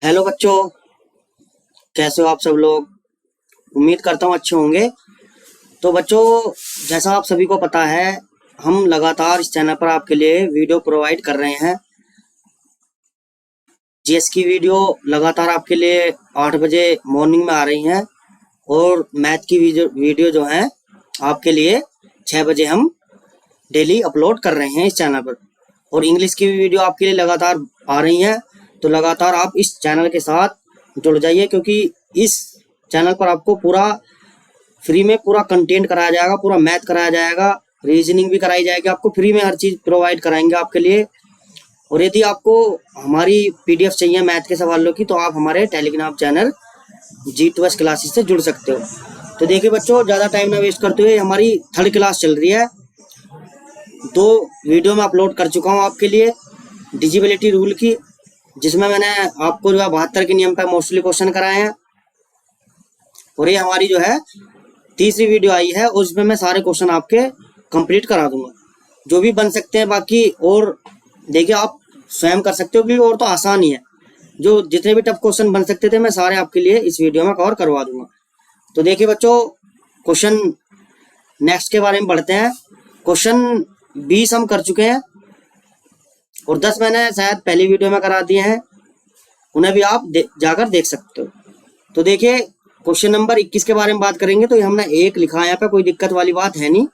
Hello बच्चों, कैसे हो आप सब लोग। उम्मीद करता हूँ अच्छे होंगे। तो बच्चों, जैसा आप सभी को पता है, हम लगातार इस चैनल पर आपके लिए वीडियो प्रोवाइड कर रहे हैं। जीएस की वीडियो लगातार आपके लिए 8 बजे मॉर्निंग में आ रही हैं और मैथ की वीडियो जो है आपके लिए 6 बजे हम डेली अपलोड कर रहे हैं इस चैनल पर। और इंग्लिश की भी वीडियो आपके लिए लगातार आ रही हैं। तो लगातार आप इस चैनल के साथ जुड़ जाइए, क्योंकि इस चैनल पर आपको पूरा फ्री में पूरा कंटेंट कराया जाएगा, पूरा मैथ कराया जाएगा, रीजनिंग भी कराई जाएगी, आपको फ्री में हर चीज़ प्रोवाइड कराएंगे आपके लिए। और यदि आपको हमारी पीडीएफ चाहिए मैथ के सवालों की, तो आप हमारे टेलीग्राम चैनल G2S क्लासेस से जुड़ सकते हो। तो देखिए बच्चों, ज़्यादा टाइम ना वेस्ट करते हुए, हमारी 3rd क्लास चल रही है। 2 वीडियो में अपलोड कर चुका हूँ आपके लिए डिजिबिलिटी रूल की, जिसमें मैंने आपको जो है 72 के नियम पर मोस्टली क्वेश्चन कराए हैं। और ये हमारी जो है 3री वीडियो आई है, उसमें मैं सारे क्वेश्चन आपके कंप्लीट करा दूंगा, जो भी बन सकते हैं। बाकी और देखिए, आप स्वयं कर सकते हो, क्योंकि और तो आसान ही है। जो जितने भी टफ क्वेश्चन बन सकते थे, मैं सारे आपके लिए इस वीडियो में कवर करवा दूंगा। तो देखिए बच्चों, क्वेश्चन नेक्स्ट के बारे में बढ़ते हैं। क्वेश्चन 20 हम कर चुके हैं और 10 मैंने शायद पहली वीडियो में करा दिए हैं, उन्हें भी आप जाकर देख सकते हो। तो देखिए, क्वेश्चन नंबर 21 के बारे में बात करेंगे। तो ये हमने 1 लिखा है, यहाँ पे कोई दिक्कत वाली बात है नहीं।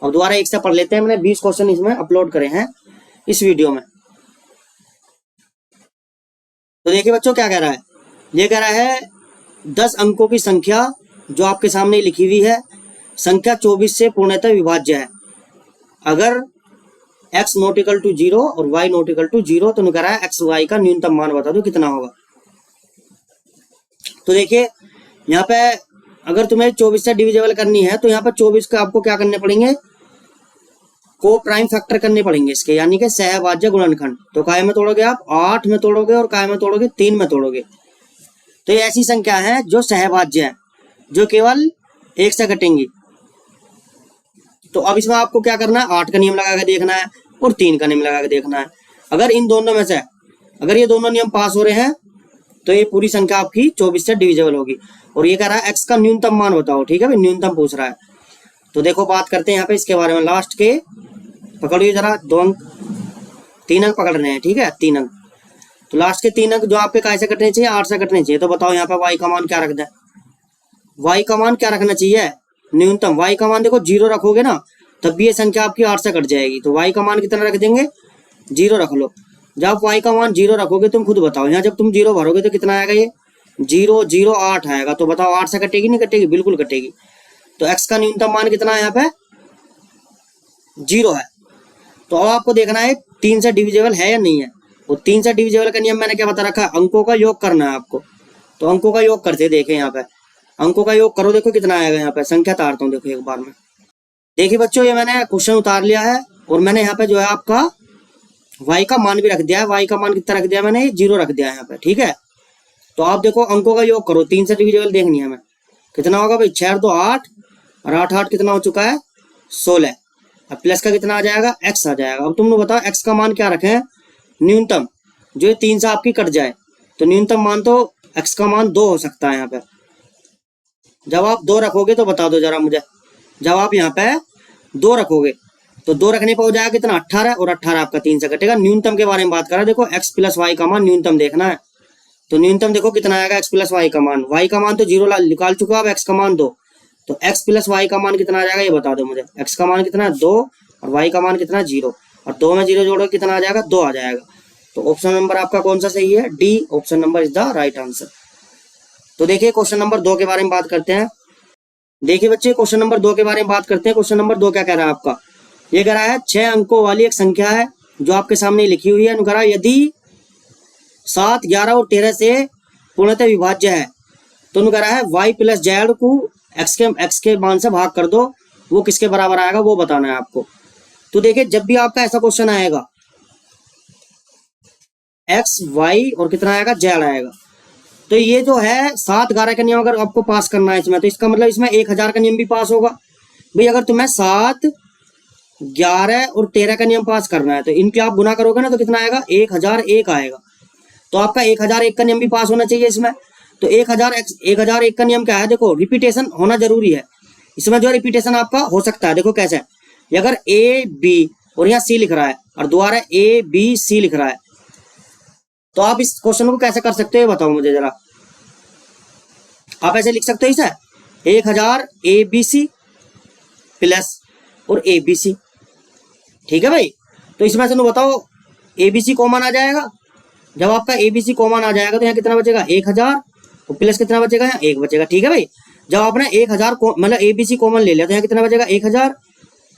अब दोबारा 1 से पढ़ लेते हैं। मैंने 20 क्वेश्चन इसमें अपलोड करे हैं इस वीडियो में। तो देखिए बच्चों, क्या कह रहा है। ये कह रहा है 10 अंकों की संख्या जो आपके सामने लिखी हुई है, संख्या 24 से पूर्णतः विभाज्य है। अगर x नॉट इक्वल टू 0 और y नॉट इक्वल टू 0, तो कह रहा है x y का न्यूनतम मान बता दो कितना होगा। तो देखिए, यहाँ पे अगर तुम्हें 24 से डिविजिबल करनी है, तो यहाँ पर 24 का आपको क्या करने पड़ेंगे, को प्राइम फैक्टर करने पड़ेंगे इसके, यानी कि सहभाज्य गुणनखंड। तो काय में तोड़ोगे आप, 8 में तोड़ोगे, और काय में तोड़ोगे, 3 में तोड़ोगे। तो ये ऐसी संख्या है जो सहभाज्य है, जो केवल 1 से घटेंगी। तो अब इसमें आपको क्या करना है, 8 का नियम लगा के देखना है और 3 का नियम लगा के देखना है। अगर इन दोनों में से अगर ये दोनों नियम पास हो रहे हैं, तो ये पूरी संख्या आपकी 24 से डिविजिबल होगी। और ये कह रहा है x का न्यूनतम मान बताओ। ठीक है भाई, न्यूनतम पूछ रहा है। तो देखो, बात करते हैं यहाँ पे इसके बारे में। लास्ट के पकड़िए जरा, 2 अंक 3 अंक पकड़ने हैं। ठीक है, 3 अंक। तो लास्ट के 3 अंक जो आपके काय से कटने चाहिए, 8 से कटने चाहिए। तो बताओ यहाँ पे y का मान क्या रख दें, y का मान क्या रखना चाहिए, न्यूनतम। y का मान देखो 0 रखोगे ना, तब भी ये संख्या आपकी 8 से कट जाएगी। तो y का मान कितना रख देंगे, 0 रख लो। जब y का मान 0 रखोगे, तुम खुद बताओ, यहाँ जब तुम 0 भरोगे तो कितना आएगा, ये 0 0 8 आएगा। तो बताओ 8 से कटेगी नहीं कटेगी, बिल्कुल कटेगी। तो x का न्यूनतम मान कितना है, यहाँ पे 0 है। तो अब आपको देखना है 3 से डिविजिबल है या नहीं है। और 3 से डिविजिबल का नियम मैंने क्या बता रखा है, अंकों का योग करना है आपको। तो अंकों का योग करते देखें, यहाँ पे अंकों का योग करो, देखो कितना आएगा। यहाँ पे संख्या तारता हूँ, देखो एक बार में। देखिए बच्चों, ये मैंने क्वेश्चन उतार लिया है और मैंने यहाँ पे जो है आपका y का मान भी रख दिया है। y का मान कितना रख दिया मैंने, 0 रख दिया है यहाँ पे। ठीक है, तो आप देखो अंकों का योग करो, 3 से डिविजिबल देखनी है हमें, कितना होगा भाई, 6 2 8 और 8 8 कितना हो चुका है, 16। अब प्लस का कितना आ जाएगा, x आ जाएगा। अब तुमने बताओ x का मान क्या रखें, न्यूनतम, जो 3 से आपकी कट जाए। तो न्यूनतम मान तो x का मान 2 हो सकता है यहाँ पे। जब आप 2 रखोगे तो बता दो जरा मुझे, जब आप यहाँ पे 2 रखोगे तो 2 रखने पर हो जाएगा कितना, 18, और 18 आपका 3 से कटेगा। न्यूनतम के बारे में बात करा, देखो x प्लस वाई का मान न्यूनतम देखना है। तो न्यूनतम देखो कितना आएगा, x प्लस वाई का मान। y का मान तो 0 निकाल चुका, अब x का मान 2। तो x प्लस वाई का मान कितना आ जाएगा, ये बता दो मुझे। x का मान कितना है, 2, और y का मान कितना है, 0। और 2 में 0 जोड़ो कितना आ जाएगा, 2 आ जाएगा। तो ऑप्शन नंबर आपका कौन सा सही है, D option number is the right answer. तो देखिए, क्वेश्चन नंबर 2 के बारे में बात करते हैं। देखिए बच्चे, क्वेश्चन नंबर 2 के बारे में बात करते हैं। क्वेश्चन नंबर 2 क्या कह रहा है आपका, ये कह रहा है 6 अंकों वाली एक संख्या है जो आपके सामने लिखी हुई है। कह रहा है यदि 7 11 और 13 से पूर्णतः विभाज्य है, तो कह रहा है y प्लस जेड को x के मान से भाग कर दो, वो किसके बराबर आएगा वो बताना है आपको। तो देखिए, जब भी आपका ऐसा क्वेश्चन आएगा, x y और कितना आएगा, z आएगा, तो ये जो है 7 11 का नियम अगर आपको पास करना है इसमें, तो इसका मतलब इसमें 1000 का नियम भी पास होगा भाई। अगर तुम्हें 7 11 और 13 का नियम पास करना है, तो इनके आप गुना करोगे ना, तो कितना आएगा, 1001 आएगा। तो आपका 1001 का नियम भी पास होना चाहिए इसमें। तो 1001 का नियम क्या है, देखो रिपीटेशन होना जरूरी है इसमें। जो रिपीटेशन आपका हो सकता है, देखो कैसे, अगर ए बी और यहाँ सी लिख रहा है और दोबारा ए बी सी लिख रहा है, तो आप इस क्वेश्चन को कैसे कर सकते हो बताओ मुझे जरा। आप ऐसे लिख सकते हो इसे 1000 ए बी सी प्लस और ए बी सी, ठीक है भाई। तो इसमें से बताओ ए बी सी कॉमन आ जाएगा। जब आपका ए बी सी कॉमन आ जाएगा तो यहाँ कितना बचेगा 1000 और प्लस कितना बचेगा, यहाँ 1 बचेगा, ठीक है भाई। जब आपने 1000 मतलब ए बी सी कॉमन ले लिया तो यहाँ कितना बचेगा 1000,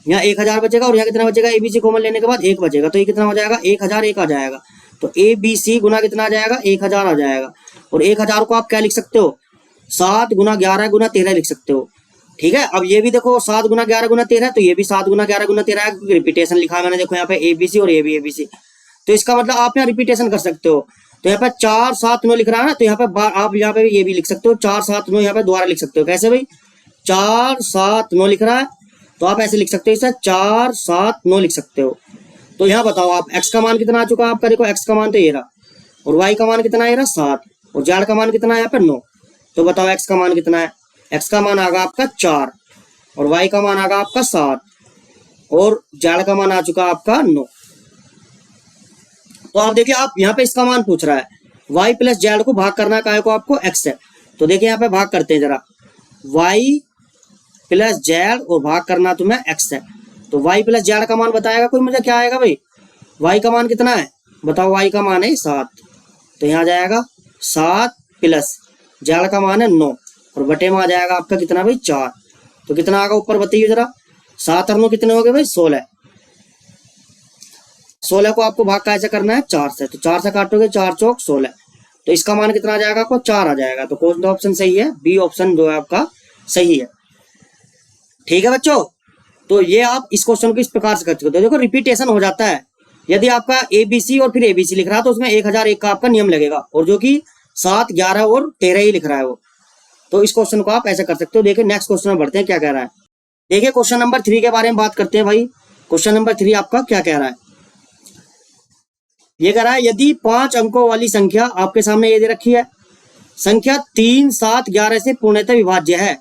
यहाँ 1000 बचेगा और यहाँ कितना बचेगा ए बी सी कॉमन लेने के बाद 1 बचेगा, तो ये कितना हो जाएगा 1001 आ जाएगा। तो ए बी सी गुना कितना आ जाएगा 1000 आ जाएगा। और 1000 को आप क्या लिख सकते हो 7 गुना 11 गुना 13 लिख सकते हो, ठीक है। अब ये भी देखो 7 गुना 11 गुना 13, तो ये भी 7 गुना 11 गुना 13 है, क्योंकि रिपीटेशन लिखा है मैंने, देखो यहाँ पे ए बी सी और ए बी सी। तो इसका मतलब आप यहाँ रिपीटेशन कर सकते हो। तो यहाँ पे 4 7 9 लिख रहा है ना, तो यहाँ पे आप यहाँ पे ये भी लिख सकते हो 4 7 9, यहाँ पे दोबारा लिख सकते हो। कैसे भाई 4 7 9 लिख रहा है, तो आप ऐसे लिख सकते हो इसे 4 7 9 लिख सकते हो। तो यहाँ बताओ आप x का मान कितना आ चुका है आपका, देखो x का मान तो ये रहा, और y का मान कितना है 7, और z का मान कितना है यहाँ पे 9। तो बताओ x का मान कितना है, x का मान आगा आपका 4 और y का मान आगा आपका 7 और z का मान आ चुका आपका 9। तो आप देखिए, आप यहाँ पे इसका मान पूछ रहा है, y प्लस जेड को भाग करना काय को आपको x है। तो देखिए यहाँ पे भाग करते हैं जरा, y प्लस जेड और भाग करना तुम्हें x है। तो y प्लस जेड का मान बताएगा कोई मुझे, क्या आएगा भाई, y का मान कितना है बताओ, y का मान है 7, तो यहाँ जाएगा 7 प्लस जेड का मान है 9 और बटे में आ जाएगा आपका कितना भाई 4। तो कितना आएगा ऊपर बताइए जरा, 7 और 9 कितने हो गए भाई 16। 16 को आपको भाग कैसे करना है 4 से, तो 4 से काटोगे 4 चौक 16, तो इसका मान कितना आ जाएगा आपको 4 आ जाएगा। तो कौन सा ऑप्शन सही है, बी ऑप्शन जो है आपका सही है, ठीक है बच्चों। तो ये आप इस क्वेश्चन को इस प्रकार से कर सकते हो। देखो रिपीटेशन हो जाता है, यदि आपका एबीसी और फिर एबीसी लिख रहा है तो उसमें 1001 का आपका नियम लगेगा, और जो कि 7 11 और 13 ही लिख रहा है वो। तो इस क्वेश्चन को आप ऐसा कर सकते हो। देखिए नेक्स्ट क्वेश्चन में बढ़ते हैं, क्या कह रहा है। देखिए क्वेश्चन नंबर 3 के बारे में बात करते हैं भाई। क्वेश्चन नंबर 3 आपका क्या कह रहा है, ये कह रहा है यदि 5 अंकों वाली संख्या आपके सामने ये दे रखी है, संख्या 3 7 11 से पूर्णतः विभाज्य है,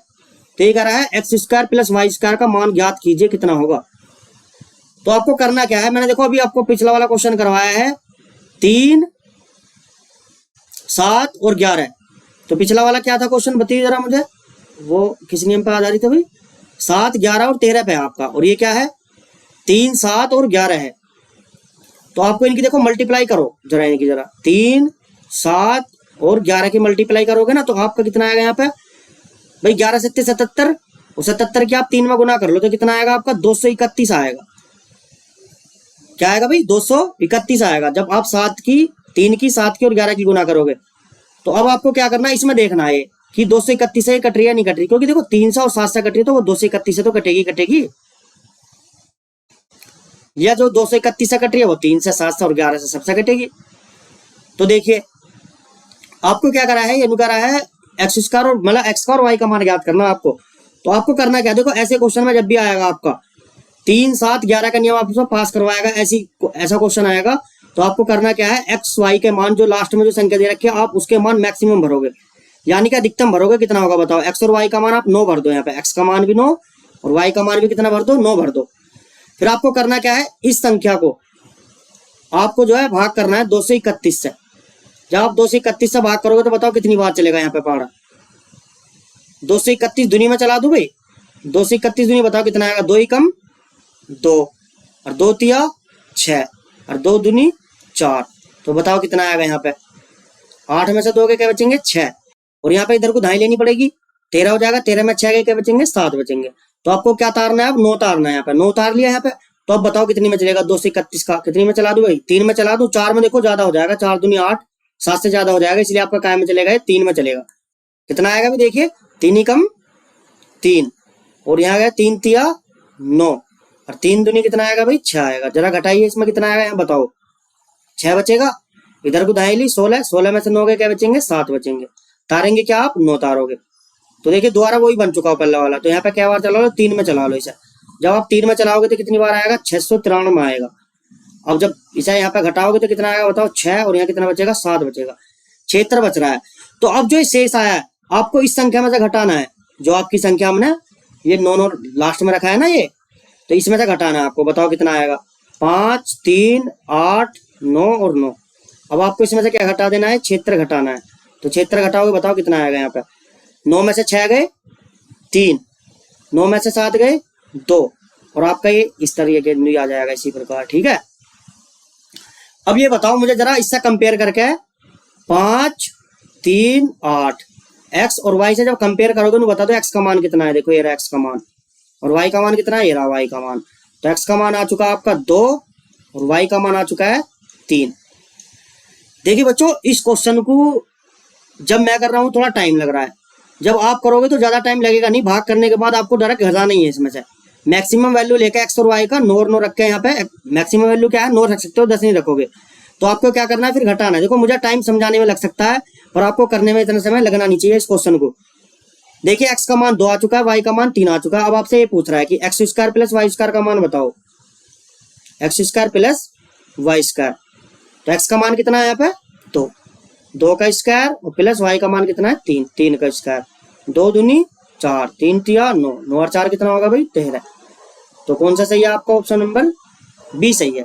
तो ये कह रहा है X square plus Y square का मान ज्ञात कीजिए कितना होगा। तो आपको करना क्या है, मैंने देखो अभी आपको पिछला वाला क्वेश्चन करवाया है 3 7 और 11। तो पिछला वाला क्या था क्वेश्चन बताइए जरा मुझे, वो किस नियम पर आधारित है भाई, 7 11 और 13 पे आपका, और ये क्या है 3 7 और 11 है। तो आपको इनकी देखो मल्टीप्लाई करो जरा, इनकी जरा 3 7 और 11 की मल्टीप्लाई करोगे ना, तो आपका कितना आएगा यहाँ पे भाई 11 7 77, और 77 की आप 3 में गुना कर लो तो कितना आएगा आपका 231 आएगा। क्या आएगा भाई 231 आएगा, जब आप 7 की 3 की 7 की और 11 की गुना करोगे। तो अब आपको क्या करना है, इसमें देखना है कि 231 से कट रही है नहीं कट रही, क्योंकि देखो 300 और 7 से कट रही है तो वो 231 से तो कटेगी, या जो 231 से कट रही है वो 3 से 7 से और 11 से सबसे कटेगी। तो देखिए आपको क्या करा है, ये करा है एक्स स्क्वायर और मतलब एक्स का और वाई का मान ज्ञात करना आपको। तो आपको करना क्या, देखो ऐसे क्वेश्चन में जब भी आएगा आपका 3 7 11 का नियम आपको पास करवाएगा, ऐसा क्वेश्चन आएगा, तो आपको करना क्या है, एक्स वाई के मान जो लास्ट में जो संख्या दे रखी है आप उसके मान मैक्सिमम भरोगे, यानी कि अधिकतम भरोगे। कितना होगा बताओ, एक्स और वाई का मान आप 9 भर दो, यहाँ पे एक्स का मान भी 9 और वाई का मान भी कितना भर दो 9 भर दो। फिर आपको करना क्या है, इस संख्या को आपको जो है भाग करना है 231 से। जब आप 231 से भाग करोगे तो बताओ कितनी बार चलेगा यहाँ पे पहाड़ा, 231 दुनी में चला दो भाई, 231 दुनी बताओ कितना आएगा, 2 ही कम 2 और 2 तिया 6 और 2 दुनी 4, तो बताओ कितना आएगा यहाँ पे 8 में से 2 के क्या बचेंगे 6, और यहाँ पे इधर को धाई लेनी पड़ेगी 13 हो जाएगा, 13 में 6 के क्या बचेंगे 7 बचेंगे। तो आपको क्या तारना है, अब 9 तारना है, यहाँ पे 9 तार लिया यहाँ पे। तो अब बताओ कितनी में चलेगा 231 का, कितनी में चला दूं भाई 3 में चला दूं, 4 में देखो ज्यादा हो जाएगा, 4 दूनी 8 7 से ज्यादा हो जाएगा, इसलिए आपका काय में चलेगा 3 में चलेगा। कितना आएगा भाई देखिए 3 ही कम 3, और यहाँ गया 3 तिया 9 और 3 दुनी कितना आएगा भाई 6 आएगा। जरा घटाइए इसमें कितना आएगा, यहाँ बताओ 6 बचेगा, इधर को दाएं ली 16, 16 में से 9 के क्या बचेंगे 7 बचेंगे, तारेंगे क्या आप 9 तारोगे। तो देखिए दोबारा वही बन चुका हो पहला वाला। तो यहाँ पे क्या बार चला लो 3 में चला लो इसे, जब आप 3 में चलाओगे तो कितनी बार आएगा 693 में आएगा। अब जब इसे यहाँ पे घटाओगे तो कितना आएगा बताओ 6, और यहाँ कितना बचेगा 7 बचेगा, क्षेत्र बच रहा है। तो अब जो शेष आया है आपको इस संख्या में से घटाना है, जो आपकी संख्या हमने ये 9 लास्ट में रखा है ना ये, तो इसमें से घटाना है आपको। बताओ कितना आएगा, 5, 3, 8, 9 और 9। अब आपको इसमें से क्या घटा देना है, क्षेत्र घटाना है। तो क्षेत्र घटाओगे बताओ कितना आएगा, यहाँ पे 9 में से 6 गए 3, 9 में से 7 गए 2, और आपका ये इस तरीके के आ जाएगा इसी प्रकार। ठीक है, अब ये बताओ मुझे जरा इससे कंपेयर करके 5, 3, 8 एक्स और वाई से जब कंपेयर करोगे तो बता दो एक्स का मान कितना है। देखो ये रहा एक्स का मान, और वाई का मान कितना है, ये रहा वाई का मान। तो एक्स का मान आ चुका है आपका 2 और वाई का मान आ चुका है 3। देखिए बच्चों, इस क्वेश्चन को जब मैं कर रहा हूं थोड़ा टाइम लग रहा है, जब आप करोगे तो ज्यादा टाइम लगेगा नहीं। भाग करने के बाद आपको डायरेक्ट घटाना ही है इसमें से मैक्सिमम वैल्यू लेके एक्स और वाई का, नो और नो रख के यहाँ पे मैक्सिमम वैल्यू क्या है 9 रख सकते हो, 10 नहीं रखोगे। तो आपको क्या करना है फिर घटाना है। देखो मुझे टाइम समझाने में लग सकता है और आपको करने में इतना समय लगना नहीं चाहिए इस क्वेश्चन को। देखिए एक्स का मान 2 आ चुका है, वाई का मान 3 आ चुका है। अब आपसे ये पूछ रहा है कि X square plus Y square का मान बताओ, X square plus Y square. तो एक्स का मान कितना है यहाँ पे 2, 2 का स्क्वायर और प्लस वाई का मान कितना है 3, 3 का स्क्वायर। 2 दूनी 4, 3 तिया 9, 9 और 4 कितना होगा भाई 13। तो कौन सा सही है आपका, ऑप्शन नंबर बी सही है।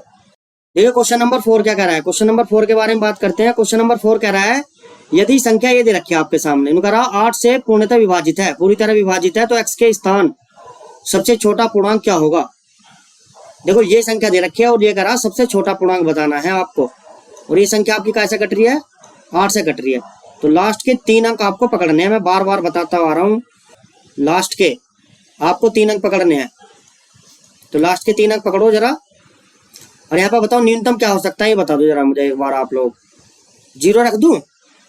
देखिए क्वेश्चन नंबर 4 क्या कह रहा है, क्वेश्चन नंबर 4 के बारे में बात करते हैं। क्वेश्चन नंबर 4 कह रहा है यदि संख्या ये दे रखी है आपके सामने, कह रहा 8 से पूर्णतः विभाजित है, पूरी तरह विभाजित है, तो x के स्थान सबसे छोटा पूर्णांक क्या होगा। देखो ये संख्या दे रखी है और ये कह रहा सबसे छोटा पूर्णांक बताना है आपको, और ये संख्या आपकी कैसे कट रही है 8 से कट रही है। तो लास्ट के 3 अंक आपको पकड़ने हैं, मैं बार बार बताता आ रहा हूँ, लास्ट के आपको 3 अंक पकड़ने हैं। तो लास्ट के 3 अंक पकड़ो जरा, और यहाँ पर बताओ न्यूनतम क्या हो सकता है ये बता दो जरा मुझे एक बार आप लोग। 0 रख दूं,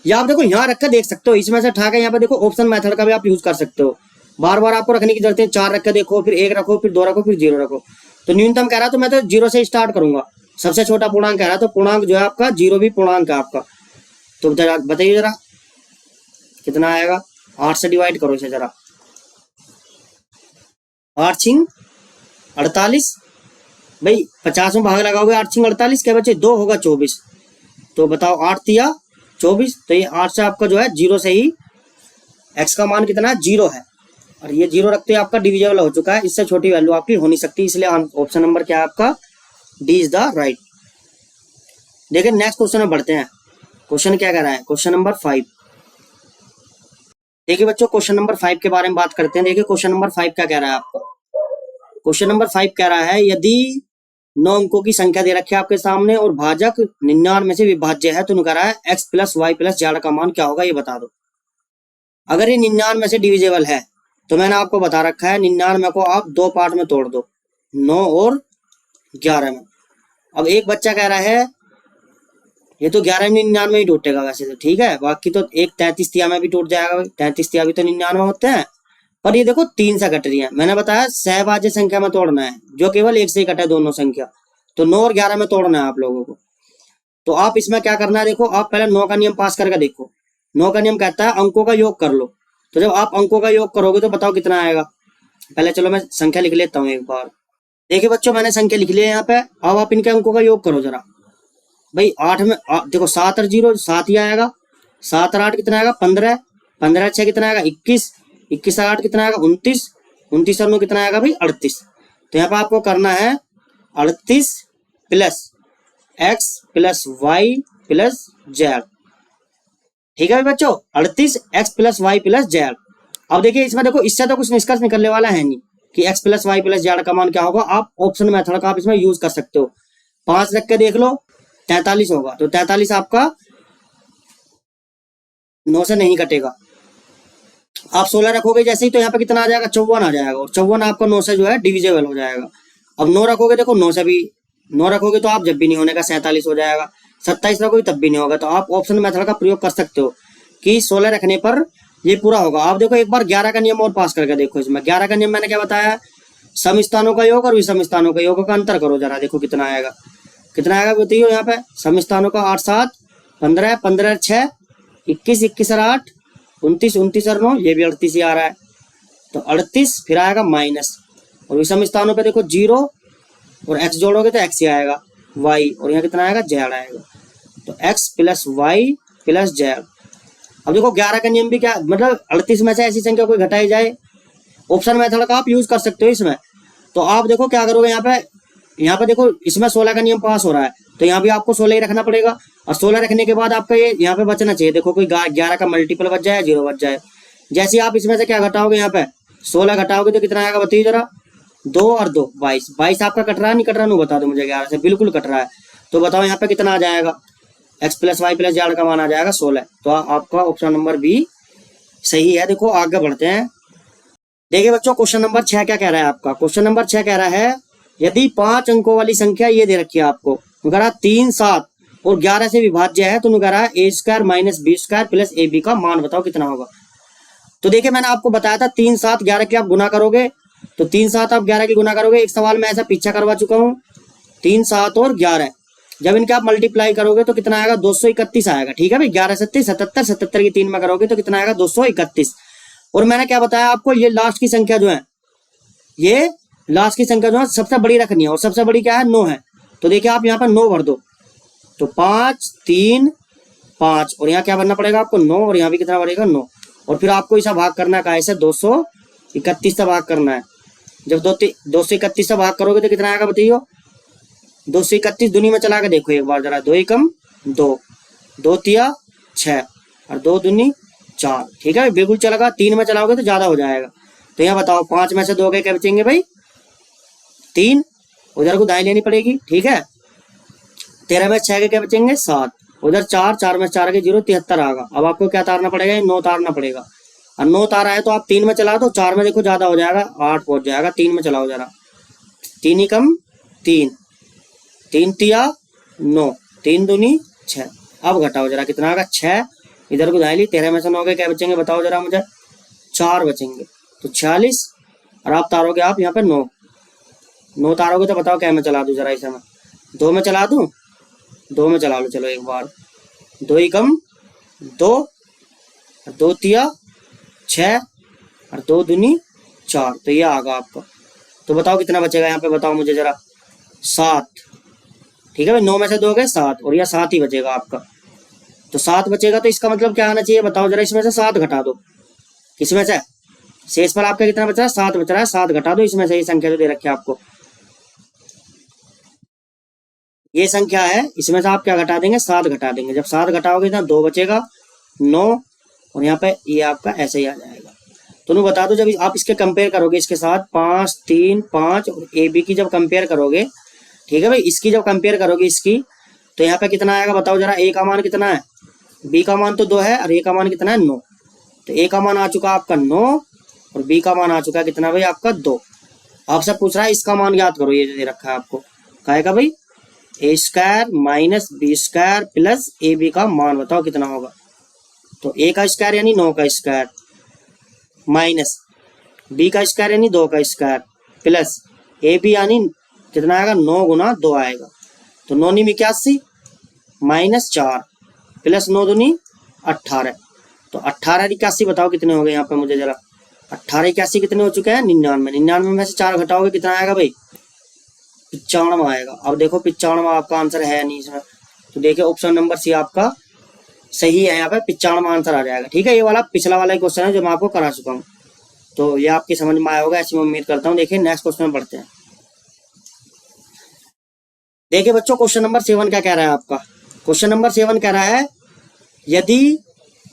या आप देखो यहाँ रख कर देख सकते हो, इसमें से उठा के यहाँ पे देखो ऑप्शन मेथड का भी आप यूज कर सकते हो। बार बार आपको रखने की जरूरत है, 4 रख के देखो, फिर 1 रखो, फिर 2 रखो, फिर 0 रखो। तो न्यूनतम कह रहा तो मैं तो 0 से स्टार्ट करूंगा, सबसे छोटा पूर्णांक कह रहा तो पूर्णांक जो है आपका 0 भी पूर्णांक है आपका। तो बताइए जरा कितना आएगा, 8 से डिवाइड करो इसे जरा, 8 छिंग 48, भाई 50 में भाग लगाओगे 8 छिंग 48, क्या बचे 2 होगा 24। तो बताओ 8 तिया 24, तो ये 8 से आपका जो है 0 से ही x का मान कितना है 0 है, और ये 0 रखते आपका डिविजिबल हो चुका है, इससे छोटी वैल्यू आपकी हो नहीं सकती, इसलिए ऑप्शन नंबर क्या है आपका डी इज द राइट। देखिए नेक्स्ट क्वेश्चन में बढ़ते हैं। क्वेश्चन क्या कह रहा है, क्वेश्चन नंबर 5। देखिए बच्चों क्वेश्चन नंबर 5 के बारे में बात करते हैं। देखिए क्वेश्चन नंबर 5 क्या कह रहा है आपको, क्वेश्चन नंबर 5 कह रहा है यदि 9 अंकों की संख्या दे रखी है आपके सामने और भाजक 99 से विभाज्य है, तो कह रहा है x plus Y plus Z का मान क्या होगा ये बता दो। अगर ये 99 से डिविजिबल है तो मैंने आपको बता रखा है 99 को आप 2 पार्ट में तोड़ दो, 9 और 11 में। अब एक बच्चा कह रहा है ये तो 11 में 99 ही टूटेगा वैसे तो ठीक है, बाकी तो एक 33 तिया में भी टूट जाएगा, 33 तिया भी तो 99 होते हैं, पर ये देखो 3 से कट रही है। मैंने बताया सहभाज्य संख्या में तोड़ना है, जो केवल 1 से ही कटे दोनों संख्या, तो 9 और 11 में तोड़ना है आप लोगों को। तो आप इसमें क्या करना है, देखो आप पहले 9 का नियम पास करके देखो। 9 का नियम कहता है अंकों का योग कर लो, तो जब आप अंकों का योग करोगे तो बताओ कितना आएगा। पहले चलो मैं संख्या लिख लेता हूँ एक बार। देखिए बच्चों मैंने संख्या लिख लिया यहाँ पे, अब आप इनके अंकों का योग करो जरा। भाई 8 में देखो 7 और 0 7 ही आएगा, 7 और 8 कितना आएगा 15, 15 6 कितना आएगा 21, 21 और 8 कितना आएगा 29, 29 और 9 कितना आएगा भाई 38। तो यहाँ पे आपको करना है 38 plus x plus Y plus Z. ठीक है भाई बच्चों, 38 x plus Y plus Z. अब देखिए इसमें देखो इससे तो कुछ निष्कर्ष निकलने वाला है नहीं कि x plus Y plus Z का मान क्या होगा। आप ऑप्शन मेथड का आप इसमें यूज कर सकते हो। 5 रख के देख लो 43 होगा, तो 43 आपका 9 से नहीं कटेगा। आप 16 रखोगे जैसे ही तो यहाँ पे कितना आ जाएगा 54 आ जाएगा, और 54 आपका 9 से जो है डिविजिबल हो जाएगा। अब 9 रखोगे देखो 9 से भी 9 रखोगे तो आप जब भी नहीं होने का 47 हो जाएगा, 27 रखोगे तब भी नहीं होगा। तो आप ऑप्शन मेथड का प्रयोग कर सकते हो कि 16 रखने पर ये पूरा होगा। आप देखो एक बार 11 का नियम और पास करके देखो। इसमें 11 का नियम मैंने क्या बताया, सम स्थानों का योग और विषम स्थानों का योग का अंतर करो जरा, देखो कितना आएगा। कितना आएगा बताइए यहाँ पे, सम स्थानों का 8 7 15, 15 6 21, 21 और 8 29, 29 और 9 ये भी 38 ही आ रहा है, तो 38 फिर आएगा माइनस, और विषम स्थानों पे देखो 0 और x जोड़ोगे तो x ही आएगा। वाई और यहाँ कितना आएगा जेड आएगा। तो X plus Y plus Z. अब देखो 11 का नियम भी क्या मतलब 38 में से ऐसी संख्या कोई घटाई जाए, ऑप्शन मेथड का आप यूज कर सकते हो इसमें। तो आप देखो क्या करोगे यहाँ पे देखो इसमें 16 का नियम पास हो रहा है तो यहाँ भी आपको 16 ही रखना पड़ेगा और 16 रखने के बाद आपका ये यहाँ पे बचना चाहिए। देखो कोई 11 का मल्टीपल बच जाए, 0 बच जाए। जैसे आप इसमें से क्या घटाओगे, यहाँ पे 16 घटाओगे तो कितना आएगा बताइए जरा। 2 और 2 22। 22 आपका कट रहा है नहीं कट रहा, नहीं बता दो मुझे। 11 से बिल्कुल कट रहा है। तो बताओ यहाँ पे कितना आ जाएगा, X plus Y plus Z का मान आ जाएगा 16। तो आपका ऑप्शन नंबर बी सही है। देखो आगे बढ़ते हैं। देखिए बच्चों क्वेश्चन नंबर 6 क्या कह रहा है आपका। क्वेश्चन नंबर 6 कह रहा है यदि 5 अंकों वाली संख्या ये दे रखी है आपको, 3 7 और 11 से विभाज्य है तो a square minus b square plus a b का मान बताओ कितना होगा। तो देखिए मैंने आपको बताया था 3 7 11 की आप गुना करोगे तो 3 7 आप 11 की गुना करोगे। एक सवाल में ऐसा पीछा करवा चुका हूँ। 3 7 और 11 जब इनके आप मल्टीप्लाई करोगे तो कितना आएगा 231 आएगा। ठीक है भाई, 11 सत्ती 77, 77 की 3 में करोगे तो कितना आएगा 231। और मैंने क्या बताया आपको, ये लास्ट की संख्या जो है, ये लास्ट की संख्या जो है सबसे बड़ी रखनी है और सबसे बड़ी क्या है 9 है। तो देखिए आप यहाँ पर 9 भर दो तो 5 3 5 और यहाँ क्या भरना पड़ेगा आपको 9 और यहाँ भी कितना भरेगा 9। और फिर आपको इसे भाग करना है ऐसे 231 से भाग करना है। जब 231 से भाग करोगे तो कितना आएगा बताइए। 231 दूनी में चला के देखो एक बार जरा। 2 एकम 2, 2 तिया 6 और 2 दूनी 4। ठीक है बिल्कुल चलेगा। 3 में चलाओगे तो ज्यादा हो जाएगा। तो यहाँ बताओ 5 में से 2 के क्या बचेंगे भाई 3, उधर को दाएं लेनी पड़ेगी। ठीक है 13 में 6 के क्या बचेंगे 7, उधर 4, 4 में 4 के 0 73 आएगा। अब आपको क्या तारना पड़ेगा 9 तारना पड़ेगा और 9 तारा है तो आप 3 में चला दो। 4 में देखो ज्यादा हो जाएगा 8 पहुंच जाएगा। 3 में चलाओ जरा। 3 ही कम 3, 3 तिया 9, 3 दूनी 6। अब घटाओ जरा कितना आएगा 6, इधर को दाएं ली। 13 में से 9 के क्या बचेंगे बताओ जरा मुझे 4 बचेंगे तो 46 और आप तारोगे आप यहाँ पे 9 तारोगे तो बताओ क्या में चला दूं जरा इसे मैं 2 में चला दूं। 2 में चला लो चलो एक बार। 2 ही कम 2, 2 तिया 6 और 2 दूनी 4। तो ये आगा आपका। तो बताओ कितना बचेगा यहाँ पे बताओ मुझे जरा 7। ठीक है भाई 9 में से 2 गए 7 और यह 7 ही बचेगा आपका। तो 7 बचेगा तो इसका मतलब क्या आना चाहिए बताओ जरा। इसमें से 7 घटा दो। किसमें से शेष पर आपका कितना बच रहा है 7 बच रहा है। 7 घटा दो इसमें से ये संख्या जो दे रखी है आपको, ये संख्या है इसमें से आप क्या घटा देंगे 7 घटा देंगे। जब 7 घटाओगे ना 2 बचेगा 9 और यहाँ पे ये आपका ऐसे ही आ जाएगा। तो मैं बता दो जब आप इसके कंपेयर करोगे इसके साथ 5 3 5 और ए बी की जब कंपेयर करोगे, ठीक है भाई, इसकी जब कंपेयर करोगे इसकी तो यहाँ पे कितना आएगा बताओ जरा। ए का मान कितना है, बी का मान तो 2 है और ए का मान कितना है 9। तो ए का मान आ चुका आपका 9 और बी का मान आ चुका है कितना भाई आपका 2। आपसे पूछ रहा है इसका मान याद करो। ये जो दे रखा है आपको कहेगा भाई a square minus b square plus a b का मान बताओ कितना होगा। तो ए का स्क्वायर यानी 9 का स्क्वायर माइनस बी का स्क्वायर यानी 2 का स्क्वायर प्लस ए बी यानी कितना आएगा 9 गुना 2 आएगा। तो 9 नी 81 माइनस 4 प्लस 9 दूनी 18। तो 18 81 बताओ कितने हो गए यहाँ पे मुझे जरा। 18 81 कितने हो चुके हैं 99। 99 में से 4 घटाओगे कितना आएगा भाई 95 आएगा। अब देखो 95 आपका आंसर है नहीं इसमें। तो देखिए ऑप्शन नंबर सी आपका सही है। यहाँ पे 95 आंसर आ जाएगा। ठीक है ये वाला पिछला वाला क्वेश्चन है जो मैं आपको करा चुका हूँ। तो ये आपकी समझ में आया होगा ऐसी मैं उम्मीद करता हूँ। देखिए नेक्स्ट क्वेश्चन में बढ़ते हैं। देखिए बच्चों क्वेश्चन नंबर 7 क्या कह रहा है आपका। क्वेश्चन नंबर 7 कह रहा है यदि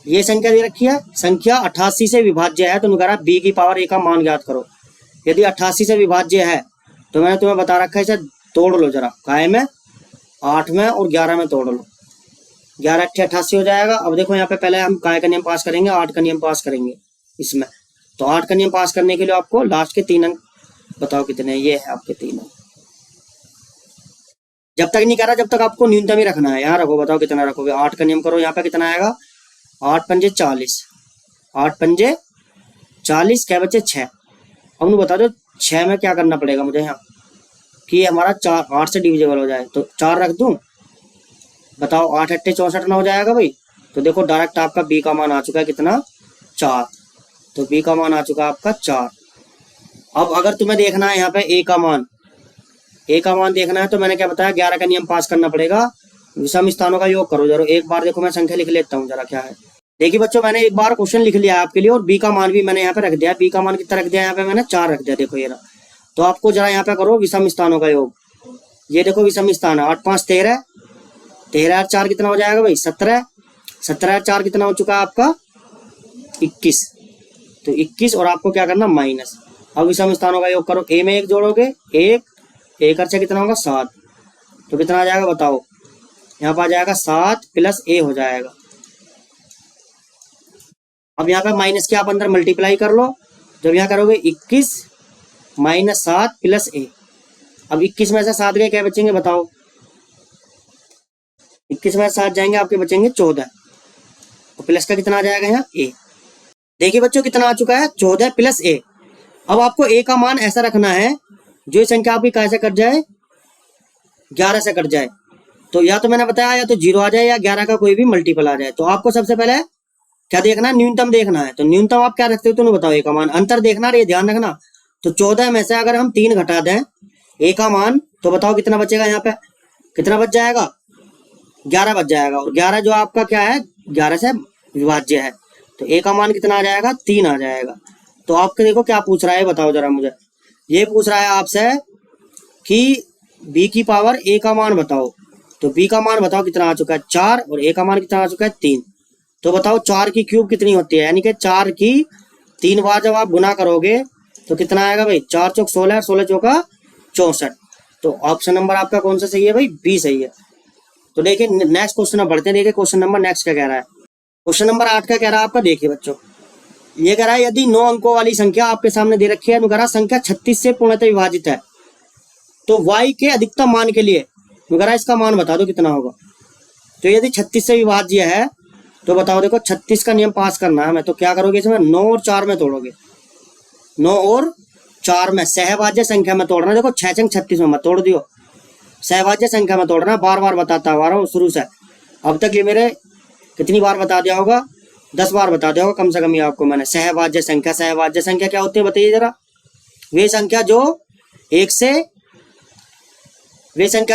ये संख्या दे रखी है, संख्या 88 से विभाज्य है तो कह बी की पावर ए का मान ज्ञात करो। यदि 88 से विभाज्य है तो मैंने तुम्हें बता रखा है इसे तोड़ लो जरा। काय में 8 में और 11 में तोड़ लो। 11 8 88 हो जाएगा। अब देखो यहाँ पे पहले हम काय का नियम पास करेंगे, 8 का नियम पास करेंगे इसमें। तो 8 का नियम पास करने के लिए आपको लास्ट के 3 अंक बताओ कितने। ये है आपके 3 अंक। जब तक नहीं करा जब तक आपको न्यूनतम ही रखना है। यहाँ रखो बताओ कितना रखोगे। 8 का नियम करो यहाँ पे कितना आएगा 8 पंजे 40, 8 पंजे 40 क्या बचे 6। अब बता दो 6 में क्या करना पड़ेगा मुझे यहाँ कि हमारा 8 से डिविजिबल हो जाए। तो 4 रख दूं बताओ 8 8 64 ना हो जाएगा भाई। तो देखो डायरेक्ट आपका बी का मान आ चुका है कितना 4। तो बी का मान आ चुका है आपका 4। अब अगर तुम्हें देखना है यहाँ पे ए का मान, ए का मान देखना है तो मैंने क्या बताया, 11 का नियम पास करना पड़ेगा। विषम स्थानों का योग करो जरा। एक बार देखो मैं संख्या लिख लेता हूँ जरा क्या है। देखिए बच्चों मैंने एक बार क्वेश्चन लिख लिया है आपके लिए, और बी का मान भी मैंने यहाँ पे रख दिया। बी का मान कितना रख दिया यहाँ पे मैंने, 4 रख दिया। देखो ये रहा। तो आपको जरा यहाँ पे करो विषम स्थानों का योग। ये देखो विषम स्थान है, 8 5 13, 13 और 4 कितना हो जाएगा भाई, 17, 17 और 4 कितना हो चुका है आपका, 21। तो 21 और आपको क्या करना, माइनस। अब विषम स्थानों का योग करो। ए में 1 जोड़ोगे, 1 खर्चा कितना होगा, 7। तो कितना आ जाएगा बताओ, यहाँ पर आ जाएगा 7 प्लस ए हो जाएगा। अब यहाँ पे माइनस के आप अंदर मल्टीप्लाई कर लो। जब यहाँ करोगे 21 माइनस 7 प्लस ए। अब 21 में से 7 गए, क्या बचेंगे बताओ, 21 में 7 जाएंगे आपके बचेंगे 14, और प्लस का कितना आ जाएगा यहाँ, ए। देखिए बच्चों कितना आ चुका है, 14 प्लस ए। अब आपको ए का मान ऐसा रखना है जो संख्या आपकी कैसे कट जाए, 11 से कट जाए। तो या तो मैंने बताया या तो 0 आ जाए या 11 का कोई भी मल्टीपल आ जाए। तो आपको सबसे पहले क्या देखना है, न्यूनतम देखना है। तो न्यूनतम आप क्या रखते हो तो बताओ, ए का मान। अंतर देखना रे, ध्यान रखना। तो 14 में से अगर हम 3 घटा दें ए का मान, तो बताओ कितना बचेगा, यहाँ पे कितना बच जाएगा, 11 बच जाएगा। और 11 जो आपका क्या है, 11 से विभाज्य है। तो ए का मान कितना आ जाएगा, 3 आ जाएगा। तो आपके देखो क्या पूछ रहा है, बताओ जरा मुझे। ये पूछ रहा है आपसे कि बी की पावर ए का मान बताओ। तो बी का मान बताओ कितना आ चुका है, 4, और ए का मान कितना आ चुका है, 3। तो बताओ 4 की क्यूब कितनी होती है, यानी कि 4 की 3 बार जब आप गुना करोगे तो कितना आएगा भाई, 4 चौक 16, 16 चौका 64। तो ऑप्शन नंबर आपका कौन सा सही है भाई, बी सही है। तो देखिए नेक्स्ट क्वेश्चन बढ़ते हैं। देखिए क्वेश्चन नंबर नेक्स्ट क्या कह रहा है। क्वेश्चन नंबर 8 का कह रहा है आपका, देखिए बच्चों ये कह रहा है यदि 9 अंकों वाली संख्या आपके सामने दे रखी है, कह संख्या 36 से पूर्णतः विभाजित है, तो y के अधिकतम मान के लिए कह इसका मान बता दो कितना होगा। तो यदि 36 से विभाज्य है तो बताओ, देखो 36 का नियम पास करना है हमें। तो क्या करोगे इसमें, 9 और 4 में तोड़ोगे, 9 और 4 में सहभाज्य संख्या में तोड़ना। देखो 6 6 36 में मत तोड़ दियो, सहभाज्य संख्या में तोड़ना। बार बार बताता हुआ रहा हूँ शुरू से, अब तक ये मेरे कितनी बार बता दिया होगा, 10 बार बता दिया होगा कम से कम ये आपको मैंने। सहभाज्य संख्या, सहभाज्य संख्या क्या होती है बताइए जरा। वे संख्या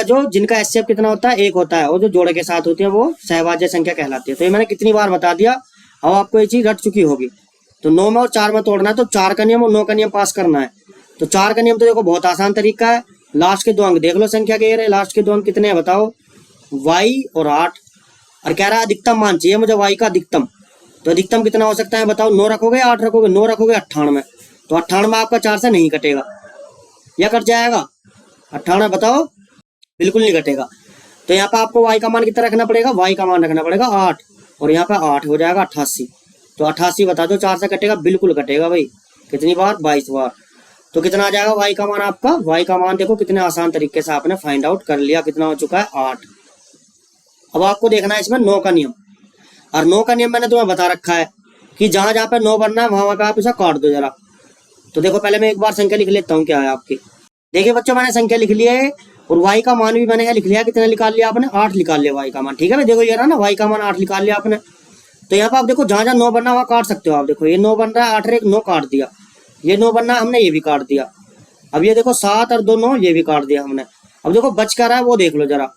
जो जिनका एचसीएफ कितना होता है, 1 होता है, और जो जोड़े के साथ होती है वो सहभाज्य संख्या कहलाती है। तो ये मैंने कितनी बार बता दिया, अब आपको ये चीज रट चुकी होगी। तो 9 में और 4 में तोड़ना है, तो 4 का नियम और 9 का नियम पास करना है। तो 4 का नियम तो देखो बहुत आसान तरीका है, लास्ट के 2 अंक देख लो संख्या के, रहे लास्ट के 2 अंक कितने हैं बताओ, y और 8। और कह रहा है अधिकतम मान चाहिए मुझे y का अधिकतम। तो अधिकतम कितना हो सकता है बताओ, 9 रखोगे 8 रखोगे, 9 रखोगे 98। तो 98 आपका 4 से नहीं कटेगा, या कट जाएगा 98, बताओ बिल्कुल नहीं कटेगा। तो यहाँ पे आपको y का मान कितना रखना पड़ेगा, y का मान रखना पड़ेगा 8, और यहाँ पे 8 हो जाएगा 88। तो 88 बता दो 4 से कटेगा, बिल्कुल कटेगा भाई। कितनी बार, 22 बार। तो कितना आ जाएगा y का मान आपका, y का मान देखो कितने आसान तरीके से आपने फाइंड आउट कर लिया, कितना हो चुका है 8। अब आपको देखना है इसमें 9 का नियम, और 9 का नियम मैंने तुम्हें बता रखा है कि जहां जहां पे 9 बनना है वहां पे आप इसे काट दो जरा। तो देखो पहले मैं एक बार संख्या लिख लेता हूँ क्या है आपकी। देखिए बच्चों मैंने संख्या लिख लिया है, और y का मान भी मैंने यहाँ लिख लिया, कितना निकाल लिया आपने, 8 निकाल लिया y का मान। ठीक है भाई, देखो ये रहा ना y का मान 8 निकाल लिया आपने। तो यहाँ पे आप देखो जहां जहां 9 बनना वहां काट सकते हो आप। देखो ये 9 बन रहा है, 8 और 1 9 काट दिया, ये 9 बनना हमने ये भी काट दिया। अब ये देखो 7 और 2 9 ये भी काट दिया हमने। अब देखो बच क्या रहा है वो देख लो जरा,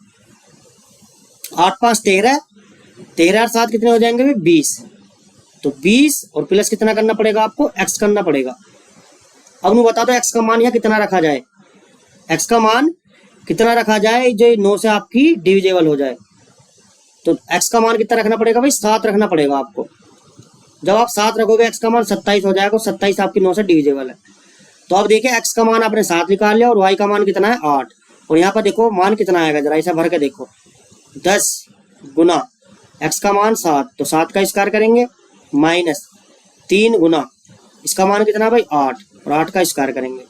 8 5 13, 13 और 7 कितने हो जाएंगे 20। तो 20 और प्लस कितना करना पड़ेगा आपको, x करना पड़ेगा। अब मैं बता दो x का मान यहाँ कितना रखा जाए, x का मान कितना रखा जाए जो 9 से आपकी डिविजेबल हो जाए। तो x का मान कितना रखना पड़ेगा भाई, 7 रखना पड़ेगा आपको। जब आप 7 रखोगे x का मान 27 हो जाएगा, 27 आपकी 9 से डिविजेबल है। तो अब देखिए x का मान आपने 7 निकाल लिया, और y का मान कितना है 8। और यहाँ पर देखो मान कितना आएगा, जरा ऐसा भर के देखो, 10 गुना x का मान 7, तो 7 का स्क्वायर करेंगे, माइनस 3 गुना इसका मान कितना भाई 8, और 8 का स्क्वायर करेंगे।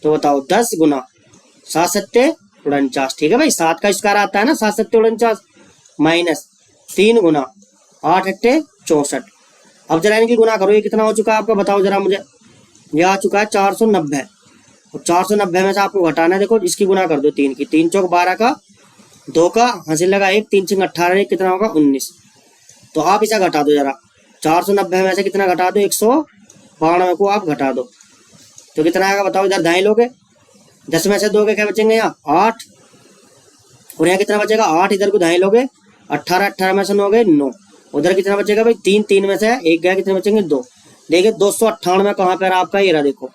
तो बताओ 10 गुना 7 सत्ते 49। ठीक है भाई, 7 का स्क्वायर आता है ना 7 सत्ते 49, माइनस 3 गुना 8 अट्ठे 64। अब जरा इनकी गुना करो, ये कितना हो चुका है आपका बताओ जरा मुझे। ये आ चुका है 490, और 490 में से आपको घटाना है। देखो इसकी गुना कर दो 3 की, 3 चौक 12 का, 2 का हंसी लगा 1, 3 6 18, कितना होगा 19। तो आप इसे घटा दो जरा, 490 में से कितना घटा दो, 192 को आप घटा दो, तो कितना आएगा बताओ। इधर दाएं लोगे 10 में से 2 के क्या बचेंगे यहाँ 8, और यहाँ कितना बचेगा 8, इधर को दाएं लोगे 18, 18 में से 9 गए 9, उधर कितना बचेगा भाई 3, 3 में से 1 गया, कितने बचेंगे 2। देखिए 298 कहाँ पर आपका ये रहा, देखो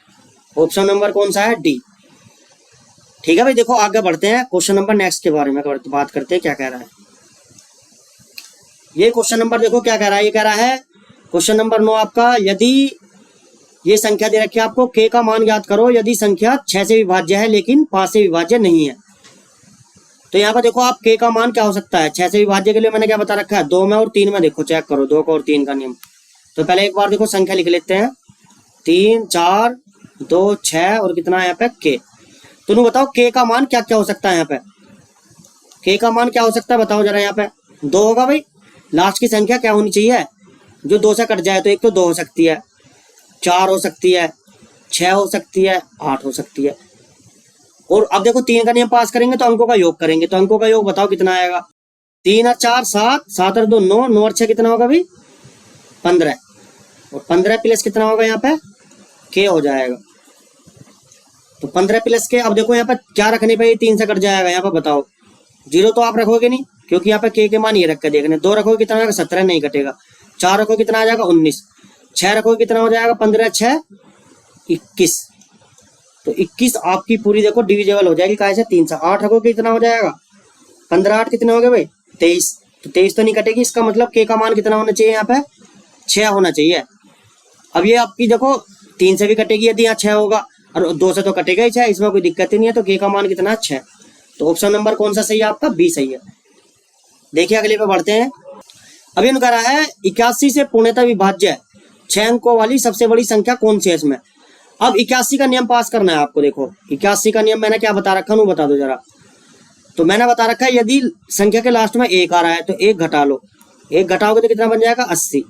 ऑप्शन नंबर कौन सा है, डी। ठीक है भाई, देखो आगे बढ़ते हैं क्वेश्चन नंबर नेक्स्ट के बारे में बात करते हैं क्या कह रहा है। ये क्वेश्चन नंबर देखो क्या कह रहा है, ये कह रहा है क्वेश्चन नंबर 9 आपका, यदि ये संख्या दे रखी है आपको, k का मान ज्ञात करो यदि संख्या 6 से विभाज्य है लेकिन 5 से विभाज्य नहीं है। तो यहाँ पर देखो आप k का मान क्या हो सकता है, 6 से विभाज्य के लिए मैंने क्या बता रखा है 2 में और 3 में, देखो चेक करो 2 का और 3 का नियम। तो पहले एक बार देखो संख्या लिख लेते हैं, 3, 4, 2, 6 और कितना है यहाँ पे k। तुम बताओ k का मान क्या क्या हो सकता है यहाँ पे, k का मान क्या हो सकता है बताओ जरा। यहाँ पे 2 होगा भाई, लास्ट की संख्या क्या होनी चाहिए जो 2 से कट जाए, तो एक तो 2 हो सकती है, 4 हो सकती है, 6 हो सकती है, 8 हो सकती है। और अब देखो 3 का नियम पास करेंगे तो अंकों का योग करेंगे, तो अंकों का योग बताओ कितना आएगा, 3 और 4 7, 7 और 2 9, 9 और 6 कितना होगा भाई 15, और 15 प्लस कितना होगा यहाँ पे k हो जाएगा। तो 15 प्लस के, अब देखो यहाँ पे क्या रखने पे 3 से कट जाएगा, यहाँ पे बताओ 0 तो आप रखोगे नहीं क्योंकि यहाँ पे k के मान ये रख के देखने, 2 रखोगे कितना आएगा 17 नहीं कटेगा, 4 रखोगे कितना आ जाएगा 19, 6 रखोगे कितना हो जाएगा 15, 6 21, तो 21 आपकी पूरी देखो डिविजेबल हो जाएगी कैसे 3 से। 8 रखोगे कितना हो जाएगा 15, 8 कितने हो गए भाई 23, तो 23 तो नहीं कटेगी, इसका मतलब k का मान कितना होना चाहिए यहाँ पे 6 होना चाहिए। अब ये आपकी देखो 3 से भी कटेगी यदि यहाँ 6 होगा, और 2 से तो कटेगा ही 6, इसमें कोई दिक्कत ही नहीं है, तो k का मान कितना 6। तो ऑप्शन नंबर कौन सा सही है आपका, बी सही है। देखिए अगले पे बढ़ते हैं। अब ये कह रहा है 81 से पूर्णतः विभाज्य 6 अंकों वाली सबसे बड़ी संख्या कौन सी है इसमें। अब 81 का नियम पास करना है आपको, देखो 81 का नियम मैंने क्या बता रखा है बता दो जरा। तो मैंने बता रखा है यदि संख्या के लास्ट में 1 आ रहा है तो 1 घटा लो, 1 घटाओगे तो कितना बन जाएगा 80,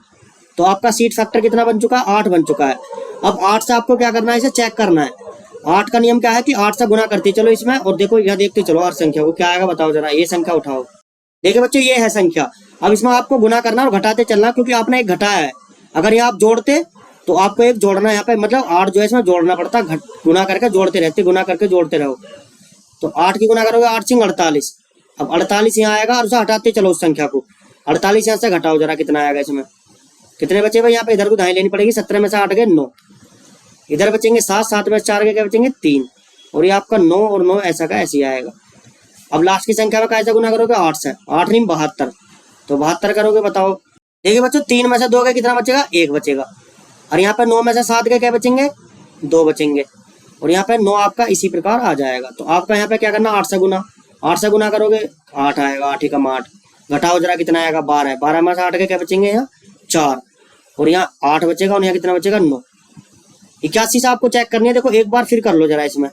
तो आपका सीट फैक्टर कितना बन चुका है 8 बन चुका है। अब 8 से आपको क्या करना है, इसे चेक करना है। 8 का नियम क्या है कि 8 से गुना करते चलो इसमें, और देखो यह देखते चलो हर संख्या को क्या आएगा बताओ जरा। ये संख्या उठाओ, देखिए बच्चों ये है संख्या। अब इसमें आपको गुना करना और घटाते चलना, क्योंकि आपने एक घटाया है, अगर यहाँ आप जोड़ते तो आपको एक जोड़ना है यहाँ पे, मतलब 8 जो है इसमें जोड़ना पड़ता, गुना करके जोड़ते रहते, गुना करके जोड़ते रहो। तो 8 की गुना करोगे 8 सिंह 48, अब 48 यहाँ आएगा और उसे हटाते चलो उस संख्या को, 48 यहाँ से घटाओ जरा कितना आएगा इसमें, कितने बचे भाई यहाँ पे, इधर को दाएं लेनी पड़ेगी, 17 में से 8 गए 9, इधर बचेंगे 7, 7 में 4 के क्या बचेंगे 3, और ये आपका 9 और 9 ऐसा का ऐसे ही आएगा। अब लास्ट की संख्या में कैसे गुना करोगे 8 से, 8 नहीं 72, तो 72 करोगे बताओ। देखिए बच्चों 3 में से 2 गए कितना बचेगा 1 बचेगा, और यहाँ पे 9 में से 7 गए क्या बचेंगे 2 बचेंगे, और यहाँ पे 9 आपका इसी प्रकार आ जाएगा। तो आपका यहाँ पे क्या करना 8 से गुना करोगे 8 आएगा, 8 ही कम 8, घटाओ जरा कितना आएगा 12, 12 में से 8 के क्या बचेंगे यहाँ 4, और यहाँ 8 बचेगा, और यहाँ कितना बचेगा 9। 81 से आपको चेक करनी है, देखो एक बार फिर कर लो जरा इसमें,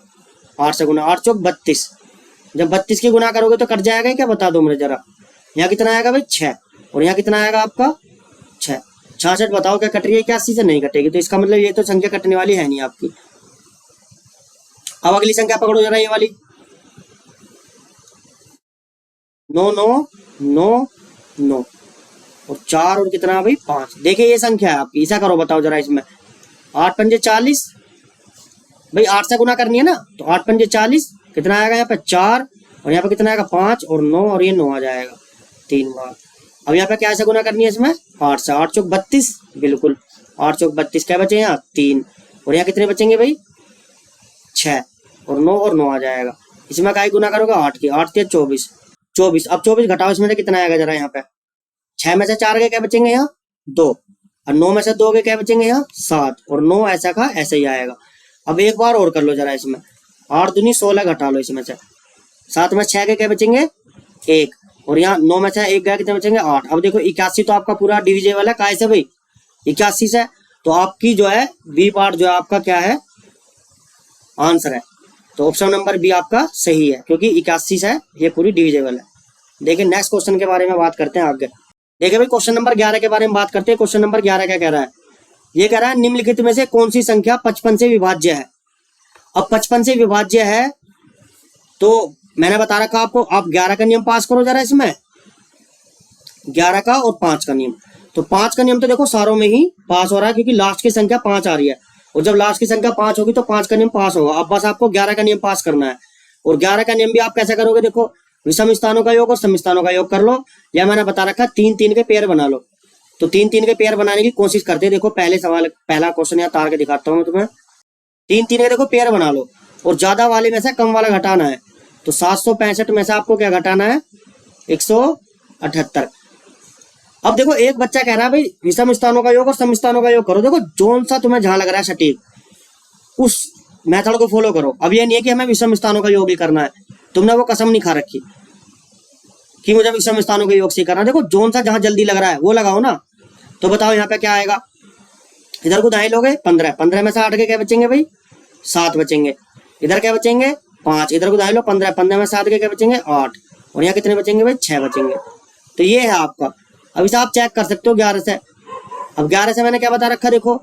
8 से गुना, 8 चौक 32, जब 32 की गुना करोगे तो कट जाएगा क्या बता दो मुझे जरा। यहाँ कितना आएगा भाई 6, और यहाँ कितना आएगा आपका 6, 66 बताओ क्या कट रही है 81 से, नहीं कटेगी, तो इसका मतलब ये तो संख्या कटने वाली है नहीं आपकी। अब अगली संख्या पकड़ो जरा, ये वाली 9 9 9 9 और 4 और कितना भाई 5। देखिए ये संख्या है आपकी, ऐसा करो बताओ जरा इसमें, 8 पंजे 40 भाई, 8 से गुना करनी है ना, तो 8 पंजे 40 कितना आएगा यहाँ पे 4, और यहाँ पे कितना आएगा 5 और 9, और ये 9 आ जाएगा 3 बार। अब यहाँ पे क्या ऐसे गुना करनी है इसमें 8 से, 8 चौक 32, बिल्कुल 8 चौक 32 क्या बचे यहाँ 3, और यहाँ कितने बचेंगे भाई 6 और 9 और 9 आ जाएगा। इसमें क्या गुना करोगे 8 की, 8 से 24, 24, अब 24 घटाओ इसमें से कितना आएगा जरा यहाँ पे, 6 में से 4 के क्या बचेंगे यहाँ 2, और 9 में से 2 के क्या बचेंगे यहाँ 7, और 9 ऐसा का ऐसा ही आएगा। अब एक बार और कर लो जरा इसमें, 8 दूनी 16 घटा लो इसमें से, 7 में 6 के क्या बचेंगे 1, और यहाँ 9 में से 1 गया कितने बचेंगे 8। अब देखो 81 तो आपका पूरा डिविजेबल है कैसे भाई 81 से, तो आपकी जो है बी पार्ट जो है आपका क्या है आंसर है। तो ऑप्शन नंबर बी आपका सही है, क्योंकि 81 से ये पूरी डिविजेबल है। देखिए नेक्स्ट क्वेश्चन के बारे में बात करते हैं आगे। देखिए भाई क्वेश्चन नंबर 11 के बारे में बात करते हैं। क्वेश्चन नंबर 11 क्या कह रहा है, ये कह रहा है निम्नलिखित में से कौन सी संख्या 55 से विभाज्य है। अब 55 से विभाज्य है तो मैंने बता रखा आपको, आप 11 का नियम पास करो जरा इसमें, 11 का और 5 का नियम। तो 5 का नियम तो देखो सारों में ही पास हो रहा है, क्योंकि लास्ट की संख्या 5 आ रही है, और जब लास्ट की संख्या 5 होगी तो 5 का नियम पास होगा। अब बस आपको 11 का नियम पास करना है। और 11 का नियम भी आप कैसे करोगे, देखो विषम स्थानों का योग और सम स्थानों का योग कर लो, या मैंने बता रखा 3-3 के पेयर बना लो। तो 3-3 के पेयर बनाने की कोशिश करते हैं। देखो पहले सवाल, पहला क्वेश्चन यहाँ तार के दिखाता हूँ तुम्हें। 3-3 के देखो पेयर बना लो, और ज्यादा वाले में से कम वाला घटाना है। तो 765 में से आपको क्या घटाना है, 178। अब देखो एक बच्चा कह रहा है भाई विषम स्थानों का योग और सम स्थानों का योग करो। देखो जोन सा तुम्हें जहां लग रहा है सटीक उस मेथड को फॉलो करो। अब ये नहीं है कि हमें विषम स्थानों का योग ही करना है, तुमने वो कसम नहीं खा रखी कि मुझे विषम स्थानों के योग से करना। देखो जोन सा जहां जल्दी लग रहा है वो लगाओ ना। तो बताओ यहाँ पे क्या आएगा, इधर को दाएं लोगे 15, 15 में से 8 के क्या बचेंगे भाई, 7 बचेंगे। इधर क्या बचेंगे 5, इधर को दाएं लो 15, 15 में 7 के क्या बचेंगे 8, और यहाँ कितने बचेंगे भाई 6 बचेंगे। तो ये है आपका। अब इसे आप चेक कर सकते हो 11 से। अब 11 से मैंने क्या बता रखा, देखो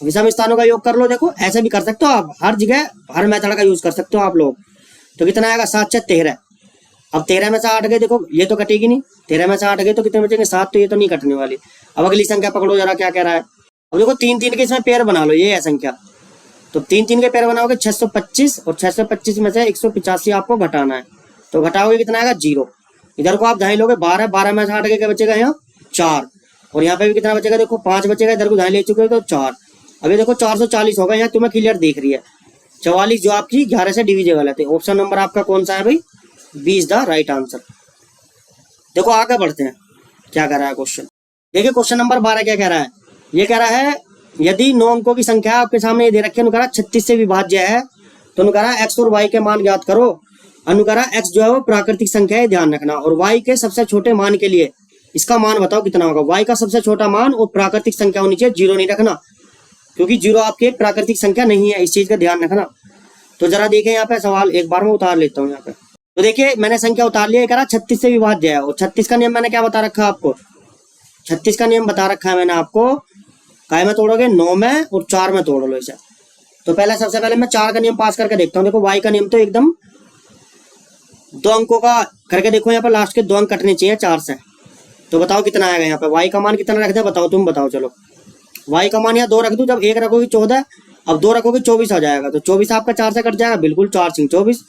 विषम स्थानों का योग कर लो। देखो ऐसे भी कर सकते हो आप, हर जगह हर मेथड का यूज कर सकते हो आप लोग। तो कितना आएगा 7 6 13। अब 13 में से 8 गए, देखो ये तो कटेगी नहीं, 13 में से 8 गए तो कितने बचेंगे 7, तो ये तो नहीं कटने वाली। अब अगली संख्या पकड़ो जरा क्या कह रहा है। अब देखो 3-3 के इसमें पेयर बना लो, ये है संख्या। तो 3-3 के पेयर बनाओगे 625, और 625 में से 185 आपको घटाना है। तो घटाओगे कितना आएगा 0। इधर को आप दाएं लोगे 12, 12 में से 8 के क्या बचेगा यहाँ 4, और यहाँ पे भी कितना बचेगा देखो 5 बचेगा। इधर को दाएं ले चुके हो तो 4। अभी देखो 440 होगा, यहाँ तुम्हें क्लियर दिख रही है 44 जो आपकी 11 से डिविजेबल है। तो ऑप्शन नंबर आपका कौन सा है भाई, 20 द राइट आंसर। देखो आगे बढ़ते हैं, क्या कह रहा है क्वेश्चन। देखिए क्वेश्चन नंबर 12 क्या कह रहा है। ये कह रहा है यदि 9 अंकों की संख्या आपके सामने ये दे रखी है, अनुकरा 36 से विभाज्य है, तो अनुकरा x और y के मान ज्ञात करो। अनुकरा x जो है वो प्राकृतिक संख्या है, ध्यान रखना, और y के सबसे छोटे मान के लिए इसका मान बताओ कितना होगा। y का सबसे छोटा मान और प्राकृतिक संख्या होनी चाहिए, 0 नहीं रखना, क्योंकि 0 आपकी एक प्राकृतिक संख्या नहीं है, इस चीज का ध्यान रखना। तो जरा देखें यहाँ पे सवाल, एक बार मैं उतार लेता हूँ यहाँ पे। तो देखिए मैंने संख्या उतार लिया, कह रहा 36 से विभाज्य है, और 36 का नियम मैंने क्या बता रखा आपको, 36 का नियम बता रखा है मैंने आपको, काय में तोड़ोगे 9 में और 4 में तोड़ लो इसे। तो पहले सबसे पहले मैं 4 का नियम पास करके देखता हूँ। देखो y का नियम तो एकदम 2 अंकों का करके देखो, यहाँ पर लास्ट के 2 अंक कटने चाहिए 4 से। तो बताओ कितना आएगा यहाँ पे, y का मान कितना रख दे बताओ, तुम बताओ। चलो y का मान यहाँ 2 रख दूं, जब 1 रखोगे 14, अब 2 रखोगे 24 आ जाएगा। तो 24 आपका 4 से कट जाएगा, बिल्कुल 4 सिंह 24।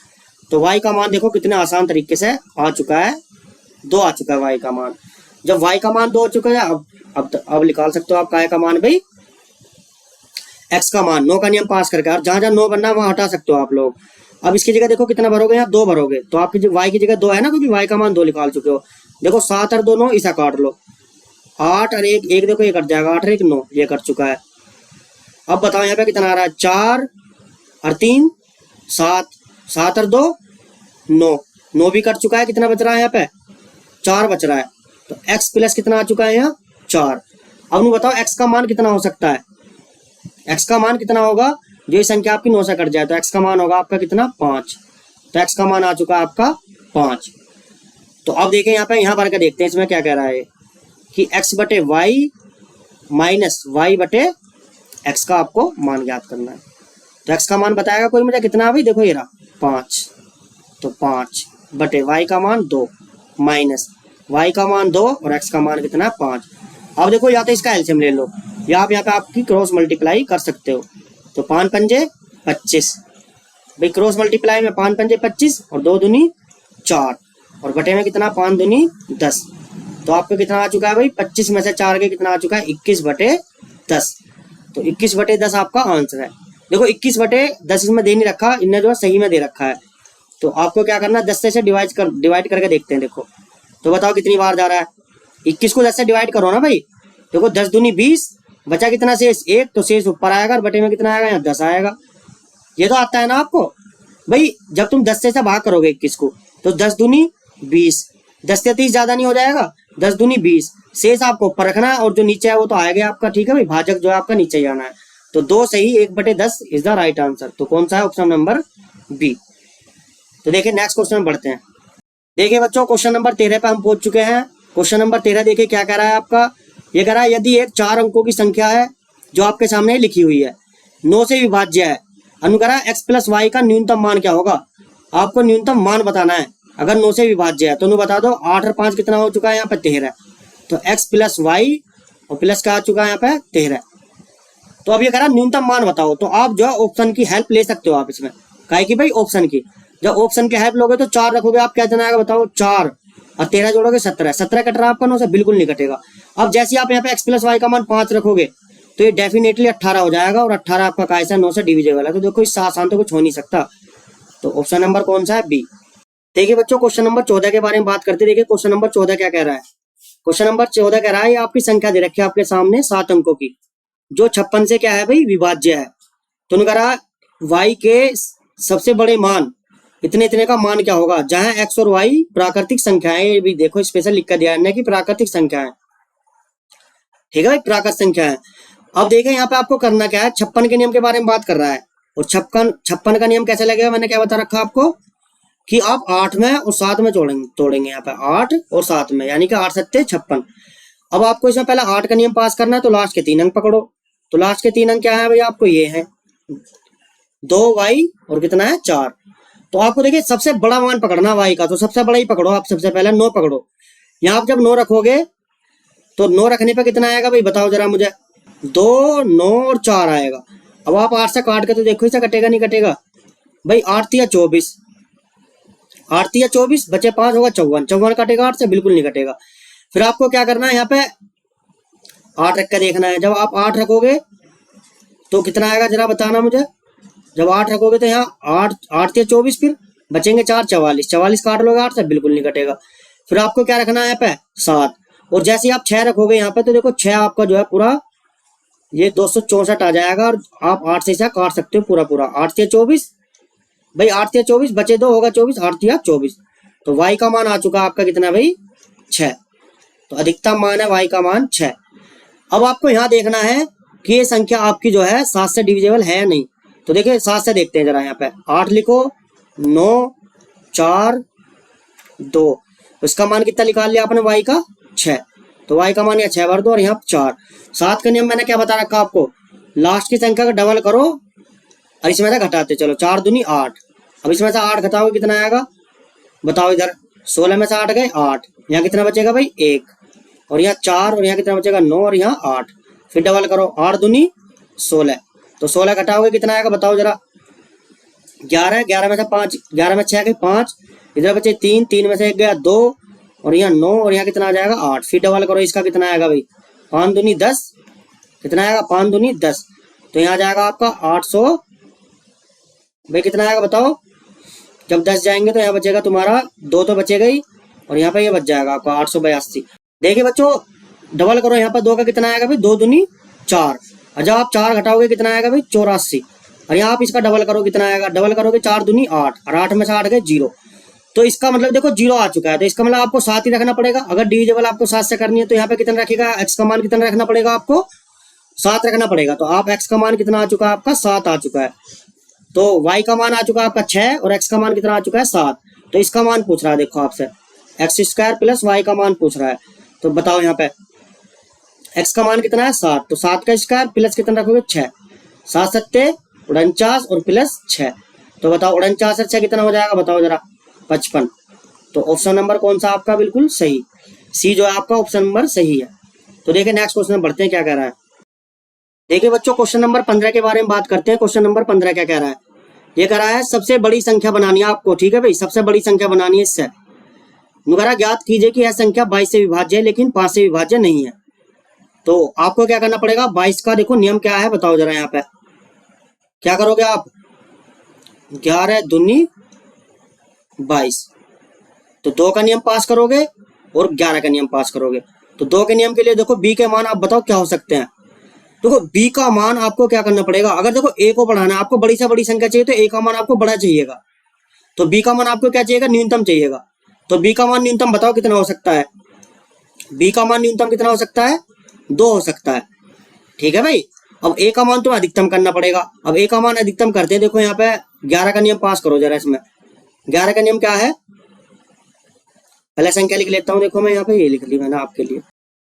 तो y का मान देखो कितने आसान तरीके से आ चुका है, 2 आ चुका है y का मान। जब y का मान 2 हो चुका है, अब निकाल सकते हो आप काय का मान भाई, x का मान। 9 का नियम पास करके, और जहां जहां 9 बनना वहां हटा सकते हो आप लोग। अब इसकी जगह देखो कितना भरोगे, यहाँ 2 भरोगे, तो आपकी y की जगह 2 है ना, क्योंकि y का मान 2 निकाल चुके हो। देखो 7 और 2 9, इसे काट लो, 8 और 1 देखो ये कट जाएगा, 8 और 1 9, ये कट चुका है। अब बताओ यहाँ पे कितना आ रहा है, 4 और 3 7, 7 और 2 9, 9 भी कट चुका है। कितना बच रहा है यहाँ पे, 4 बच रहा है। तो x प्लस कितना आ चुका है यहाँ 4। अब बताओ x का मान कितना हो सकता है, x का मान कितना होगा, जो ये संख्या आपकी 9 से कट जाए तो x का मान होगा आपका कितना 5। तो x का मान आ चुका है आपका 5। तो अब देखें यहाँ पे, यहाँ भर के देखते हैं इसमें क्या कह रहा है कि x बटे वाई माइनस वाई बटे x का आपको मान ज्ञात करना है। तो x का मान बताएगा कोई मुझे कितना, भाई देखो ये रहा 5। तो 5 बटे y का मान 2 माइनस y का मान 2 और x का मान कितना 5। अब देखो या तो इसका एलसीएम ले लो, या आप यहाँ पे आपकी क्रॉस मल्टीप्लाई कर सकते हो। तो 5 पंजे 25, भाई क्रॉस मल्टीप्लाई में 5 पंजे 25 और 2 दूनी 4, और बटे में कितना 5 दूनी 10। तो आपको कितना आ चुका है भाई, 25 में से 4 के कितना आ चुका है 21 बटे 10। तो 21 बटे 10 आपका आंसर है। देखो 21 बटे 10 इसमें दे नहीं रखा, इनने जो है सही में दे रखा है। तो आपको क्या करना है, 10 से डिवाइड करके देखते हैं। देखो तो बताओ कितनी बार जा रहा है, 21 को 10 से डिवाइड करो ना भाई। देखो 10 दूनी 20, बचा कितना शेष 1, तो शेष ऊपर आएगा और बटे में कितना आएगा यहाँ 10 आएगा। ये तो आता है ना आपको भाई। जब तुम 10 से भाग करोगे 21 को, तो 10 दूनी 20, 10 से 30 ज्यादा नहीं हो जाएगा, 10 दूनी 20, शेष आपको ऊपर रखना है, और जो नीचे है वो तो आएगा आपका, ठीक है भाई। भाजक जो है आपका नीचे ही आना है। तो 2 सही 1 बटे 10 इज द राइट आंसर। तो कौन सा है, ऑप्शन नंबर बी। तो देखिए नेक्स्ट क्वेश्चन में बढ़ते हैं। देखिए बच्चों क्वेश्चन नंबर 13 पे हम पहुंच चुके हैं। क्वेश्चन नंबर 13 देखिए क्या कह रहा है आपका। ये कह रहा है यदि एक 4 अंकों की संख्या है जो आपके सामने लिखी हुई है, 9 से विभाज्य है, अनुकरा x प्लस वाई का न्यूनतम मान क्या होगा। आपको न्यूनतम मान बताना है। अगर 9 से विभाज्य है तो नु बता दो। 8 और 5 कितना हो चुका है यहाँ पे 13। तो x प्लस वाई और प्लस का आ चुका है यहाँ पे 13। तो अब ये कह रहा न्यूनतम मान बताओ, तो आप जो है ऑप्शन की हेल्प ले सकते हो आप इसमें, काहे की भाई ऑप्शन की। जब ऑप्शन की हेल्प लोगे तो 4 रखोगे आप, क्या जना आएगा बताओ 4 और 13 जोड़ोगे 17, 17 कट रहा है आपका 9 से, बिल्कुल नहीं कटेगा। अब जैसे आप यहाँ पे x प्लस वाई का मान 5 रखोगे तो ये डेफिनेटली 18 हो जाएगा, और 18 आपका कैसा 9 से डिविजेबल है, तो देखो इससे आसान तो कुछ हो नहीं सकता। तो ऑप्शन नंबर कौन सा है, बी। देखिए बच्चों क्वेश्चन नंबर 14 के बारे में बात करते, देखिए क्वेश्चन नंबर 14 क्या कह रहा है। क्वेश्चन नंबर 14 कह रहा है, आपकी संख्या दे रखी है आपके सामने 7 अंकों की, जो 56 से क्या है भाई विभाज्य है। तो उन्होंने कहा y के सबसे बड़े मान इतने इतने का मान क्या होगा, जहां x और y प्राकृतिक संख्याएं, ये भी देखो स्पेशल लिख कर दिया है कि प्राकृतिक संख्याएं, ठीक है भाई, प्राकृतिक संख्याएं। अब देखें यहाँ पे आपको करना क्या है, 56 के नियम के बारे में बात कर रहा है। और 56 का नियम कैसे लगेगा, मैंने क्या बता रखा आपको कि आप 8 में और 7 में तोड़ेंगे यहाँ पे 8 और 7 में, यानी कि 8 सत्ते 56। अब आपको इसमें पहले 8 का नियम पास करना है, तो लास्ट के 3 अंक पकड़ो। तो लास्ट के 3 अंक क्या है भाई, आपको ये है 2y और कितना है 4। तो आपको देखिए सबसे बड़ा मान पकड़ना y का, तो सबसे बड़ा ही पकड़ो आप, सबसे पहले 9 पकड़ो। यहाँ आप जब 9 रखोगे तो 9 रखने पे कितना आएगा भाई बताओ जरा मुझे, 2 9 और 4 आएगा। अब आप 8 से काट के तो देखो इसे कटेगा नहीं कटेगा भाई, 8 तिया 24, 8 तिया 24 बचे 5 होगा 54, 54 कटेगा 8 से, बिल्कुल नहीं कटेगा। फिर आपको क्या करना है, यहाँ पे 8 रख कर देखना है। जब आप 8 रखोगे तो कितना आएगा जरा बताना मुझे, जब 8 रखोगे तो यहाँ 8 8 तिया 24, फिर बचेंगे 4 44, 44 काट लोगे 8 से, बिल्कुल नहीं कटेगा। फिर आपको क्या रखना है यहाँ पे 7, और जैसे आप 6 रखोगे यहाँ पे तो देखो 6 आपका जो है पूरा ये 264 आ जाएगा, और आप 8 से इसे काट सकते हो पूरा पूरा, 8 तिया 24 भाई, 8 तिया 24 बचे 2 होगा 24, 8 तिया 24। तो y का मान आ चुका आपका कितना भाई 6। तो अधिकतम मान है y का मान 6। अब आपको यहाँ देखना है कि ये संख्या आपकी जो है 7 से डिविजेबल है या नहीं। तो देखिए 7 से देखते हैं जरा, यहाँ पे 8 लिखो, 9 4 2, इसका मान कितना निकाल लिया आपने y का 6। तो y का मान यहाँ 6 भर दो, और यहाँ 4। 7 का नियम मैंने क्या बता रखा आपको, लास्ट की संख्या का डबल करो और इसमें से घटाते चलो, 4 दूनी 8। अब इसमें से 8 घटाओगे कितना आएगा बताओ, इधर 16 में से 8 गए 8, यहाँ कितना बचेगा भाई 1, और यहाँ 4, और यहाँ कितना बचेगा 9, और यहाँ 8। फिर डबल करो, 8 दूनी 16, तो 16 घटाओगे कितना आएगा बताओ जरा, 11, 11 में से 5, 11 में 6 गए 5, इधर बचे 3, 3 में से 1 गया 2, और यहाँ 9, और यहाँ कितना आ जाएगा 8। फिर डबल करो, इसका कितना आएगा भाई 5 दूनी 10, कितना आएगा 5 दूनी 10, तो यहाँ जाएगा आपका 800 भाई, कितना आएगा बताओ, जब 10 जाएंगे तो यहाँ बचेगा तुम्हारा 2 तो बचेगा ही, और यहाँ पे ये बच जाएगा आपका 882। देखिए बच्चों डबल करो, यहाँ पर 2 का कितना आएगा भाई 2 दूनी 4, और जब आप 4 घटाओगे कितना आएगा भाई 84, और यहाँ आप इसका डबल करो कितना आएगा, डबल करोगे 4 दूनी 8, और 8 में से 8 गए 0। तो इसका मतलब देखो 0 आ चुका है, तो इसका मतलब आपको 7 ही रखना पड़ेगा। अगर डिविजेबल आपको 7 से करनी है तो यहाँ पे कितना रखेगा, x का मान कितना रखना पड़ेगा आपको 7 रखना पड़ेगा। तो आप x का मान कितना आ चुका है आपका 7 आ चुका है, तो y का मान आ चुका है आपका 6, और x का मान कितना आ चुका है 7। तो इसका मान पूछ रहा है देखो आपसे, एक्स स्क्वायर प्लस y का मान पूछ रहा है। तो बताओ यहाँ पे x का मान कितना है 7, तो 7 का स्क्वायर प्लस कितना रखोगे 6, 7 सत्ते 49 और प्लस 6, तो बताओ 49 से 6 कितना हो जाएगा बताओ जरा 55। तो ऑप्शन नंबर कौन सा आपका बिल्कुल सही, सी जो है आपका ऑप्शन नंबर सही है। तो देखिए नेक्स्ट क्वेश्चन बढ़ते हैं क्या कह रहा है। देखिए बच्चों क्वेश्चन नंबर 15 के बारे में बात करते हैं। क्वेश्चन नंबर 15 क्या कह रहा है, ये कह रहा है सबसे बड़ी संख्या बनानी है आपको, ठीक है भाई, सबसे बड़ी संख्या बनानी है इससे। नुकरा ज्ञात कीजिए कि यह संख्या 22 से विभाज्य है लेकिन 5 से विभाज्य नहीं है। तो आपको क्या करना पड़ेगा, 22 का देखो नियम क्या है बताओ जरा, यहाँ पे क्या करोगे आप, 11 दूनी 22, तो 2 का नियम पास करोगे और 11 का नियम पास करोगे। तो 2 के नियम के लिए देखो b के मान आप बताओ क्या हो सकते हैं। देखो b का मान आपको क्या करना पड़ेगा, अगर देखो a को बढ़ाना है, आपको बड़ी से बड़ी संख्या चाहिए तो a का मान आपको बड़ा चाहिएगा, तो b का मान आपको क्या चाहिएगा न्यूनतम चाहिएगा। तो b का मान न्यूनतम बताओ कितना हो सकता है, b का मान न्यूनतम कितना हो सकता है 2 हो सकता है, ठीक है भाई। अब a का मान तो अधिकतम करना पड़ेगा। अब a का मान अधिकतम करते हैं, देखो यहाँ पे 11 का नियम पास करो जरा। इसमें 11 का नियम क्या है, पहले संख्या लिख लेता हूँ। देखो मैं यहाँ पे ये लिख ली मैंने आपके लिए,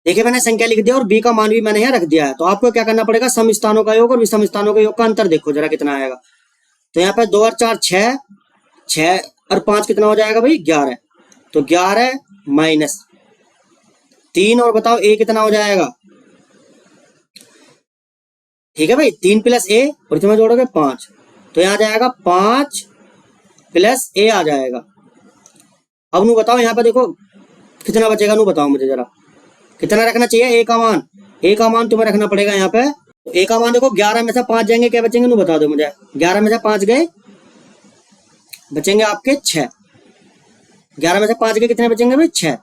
देखिए मैंने संख्या लिख दिया और b का मान भी मैंने यहाँ रख दिया है। तो आपको क्या करना पड़ेगा, सम स्थानों का योग और विषम स्थानों के योग का अंतर देखो जरा कितना आएगा। तो यहाँ पे 2 और 4 6, 6 और 5 कितना हो जाएगा भाई 11, तो 11 माइनस 3 और बताओ a कितना हो जाएगा, ठीक है भाई, 3 प्लस ए और इसमें जोड़ोगे 5, तो यहाँ जाएगा 5 प्लस ए आ जाएगा। अब नू बताओ यहाँ पे देखो कितना बचेगा, नू बताओ मुझे जरा कितना रखना चाहिए। ए का मान तुम्हें रखना पड़ेगा यहाँ पे। ए का मान देखो 11 में से 5 जाएंगे, क्या बचेंगे नू बता दो मुझे। 11 में से 5 गए, बचेंगे आपके 6। 11 में से 5 गए, कितने बचेंगे भाई 6।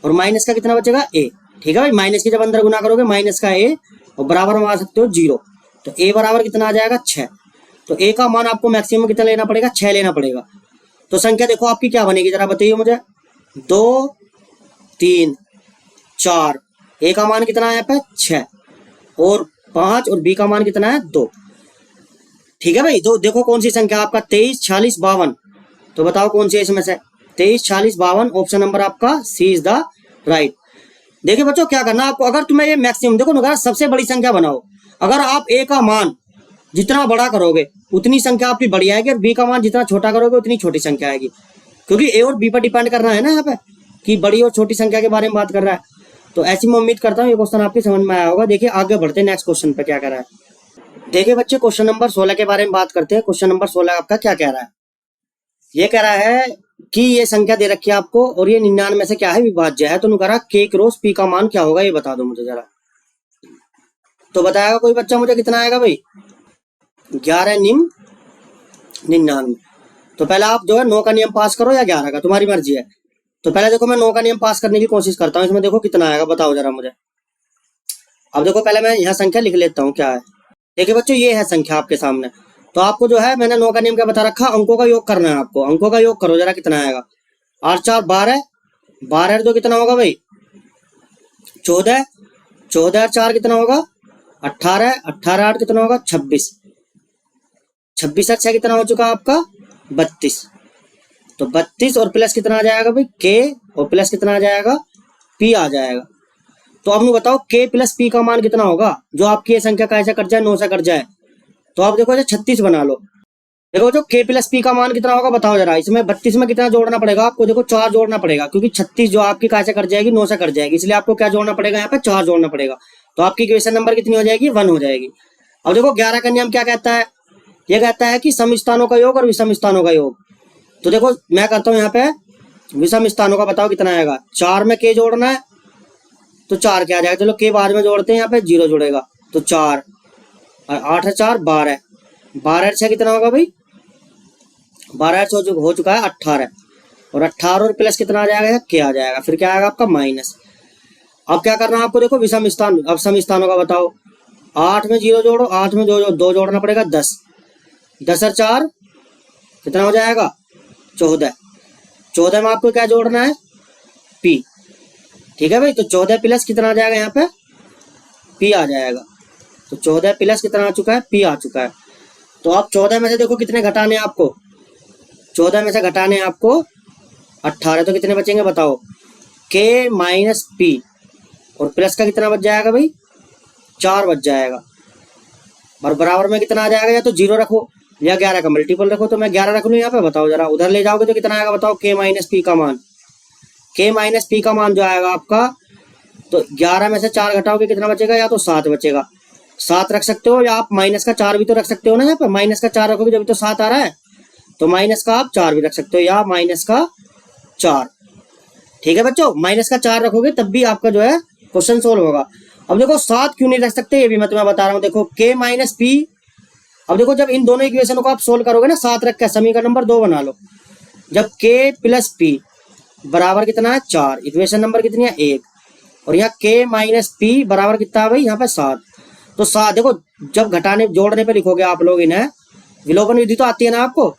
और माइनस का कितना बचेगा ए। ठीक है भाई, माइनस की जब अंदर गुना करोगे माइनस का ए और बराबर में आ सकते हो 0, तो ए बराबर कितना आ जाएगा 6। तो ए का मान आपको मैक्सिमम कितना लेना पड़ेगा, 6 लेना पड़ेगा। तो संख्या देखो आपकी क्या बनेगी जरा बताइए मुझे। 2 3 4, ए का मान कितना है यहाँ पे 6 और 5 और बी का मान कितना है 2। ठीक है भाई, तो देखो कौन सी संख्या आपका 23 46 52, तो बताओ कौन सी है इसमें से। 23 46 52 ऑप्शन नंबर आपका सी इज द राइट। देखिए बच्चों क्या करना आपको, अगर तुम्हें ये मैक्सिमम देखो ना, सबसे बड़ी संख्या बनाओ। अगर आप ए का मान जितना बड़ा करोगे उतनी संख्या आपकी बड़ी आएगी, और बी का मान जितना छोटा करोगे उतनी छोटी संख्या आएगी, क्योंकि ए और बी पर डिपेंड करना है ना यहाँ पे कि बड़ी और छोटी संख्या के बारे में बात कर रहा है। तो ऐसी मैं उम्मीद करता हूँ ये क्वेश्चन आपकी समझ में आया होगा। देखिए आगे बढ़ते हैं नेक्स्ट क्वेश्चन पे क्या कह रहा है। देखिए बच्चे क्वेश्चन नंबर 16 के बारे में बात करते हैं। क्वेश्चन नंबर 16 आपका क्या कह रहा है। ये कह रहा है कि ये संख्या दे रखी है आपको और ये 99 से क्या है विभाज्य है। तो नुकरा के क्रॉस पी का मान क्या होगा ये बता दो मुझे जरा। तो बताएगा कोई बच्चा मुझे कितना आएगा भाई 11 निम 99। तो पहले आप जो है 9 का नियम पास करो या 11 का, तुम्हारी मर्जी है। तो पहले देखो मैं 9 का नियम पास करने की कोशिश करता हूँ, इसमें देखो कितना आएगा बताओ जरा मुझे। अब देखो पहले मैं यहाँ संख्या लिख लेता हूँ क्या है। देखिए बच्चों ये है संख्या आपके सामने। तो आपको जो है मैंने 9 का नियम क्या बता रखा, अंकों का योग करना है आपको। अंकों का योग करो जरा कितना आएगा। 8 4 12, 12 तो कितना होगा भाई 14, 14 4 कितना होगा 18, 18 8 कितना होगा 26, 26 6 कितना हो चुका आपका 32। तो 32 और प्लस कितना आ जाएगा भाई के और प्लस कितना आ जाएगा पी आ जाएगा। तो अब बताओ के प्लस पी का मान कितना होगा, जो आपकी ये संख्या कैसे कट जाए 9 से कट जाए। तो आप देखो 36 बना लो। देखो जो के प्लस पी का मान कितना होगा बताओ जरा। इसमें 32 में कितना जोड़ना पड़ेगा आपको, देखो 4 जोड़ना पड़ेगा, क्योंकि 36 जो आपकी कैसे कट जाएगी 9 से कट जाएगी, इसलिए आपको क्या जोड़ना पड़ेगा यहाँ पे 4 जोड़ना पड़ेगा। तो आपकी इक्वेशन नंबर कितनी हो जाएगी 1 हो जाएगी। अब देखो 11 का नियम क्या कहता है, ये कहता है कि सम स्थानों का योग और विषम स्थानों का योग। तो देखो मैं करता हूँ यहाँ पे विषम स्थानों का, बताओ कितना आएगा। 4 में के जोड़ना है तो 4 क्या आ जाएगा, चलो के बाद में जोड़ते हैं, यहाँ पे 0 जुड़ेगा तो 4 और 8 4 12, 12 6 कितना होगा भाई 12 हो चुका है 18 और 18 और प्लस कितना आ जाएगा के आ जाएगा, फिर क्या आएगा आपका माइनस। अब क्या करना है आपको, देखो विषम स्थान, अब सम स्थानों का बताओ। 8 में 0 जोड़ो, 8 में 2 जोड़ना पड़ेगा 10, 10 और 4 कितना हो जाएगा 14, 14 में आपको क्या जोड़ना है पी। ठीक है भाई, तो 14 प्लस कितना आ जाएगा यहाँ पे पी आ जाएगा। तो 14 प्लस कितना आ चुका है पी आ चुका है। तो आप 14 में से देखो कितने घटाने हैं आपको, 14 में से घटाने हैं आपको 18, तो कितने बचेंगे बताओ के माइनस पी और प्लस का कितना बच जाएगा भाई 4 बच जाएगा। और बराबर में कितना आ जाएगा, या तो 0 रखो या 11 का मल्टीपल रखो। तो मैं 11 रख लूँ यहाँ पे, बताओ जरा। उधर ले जाओगे तो कितना आएगा बताओ के माइनस पी का मान। के माइनस पी का मान जो आएगा आपका, तो 11 में से 4 घटाओगे कितना बचेगा, या तो 7 बचेगा। 7 रख सकते हो या आप माइनस का 4 भी तो रख सकते हो ना। यहाँ पे माइनस का 4 रखोगे जब तो 7 आ रहा है, तो माइनस का आप 4 भी रख सकते हो या माइनस का 4। ठीक है बच्चों, माइनस का 4 रखोगे तब भी आपका जो है क्वेश्चन सोल्व होगा। अब देखो 7 क्यों नहीं रख सकते ये भी मैं तुम्हें बता रहा हूँ। देखो के माइनस पी, अब देखो जब इन दोनों इक्वेशनों को आप सोल्व करोगे ना 7 रख के समीकरण नंबर 2 बना लो। जब के प्लस पी बराबर कितना है 4, इक्वेशन नंबर कितनी है 1, और यहाँ के माइनस पी बराबर कितना है भाई यहाँ पे 7। तो 7 देखो जब घटाने जोड़ने पे लिखोगे आप लोग इन्हें, विलोपन विधि तो आती है ना आपको,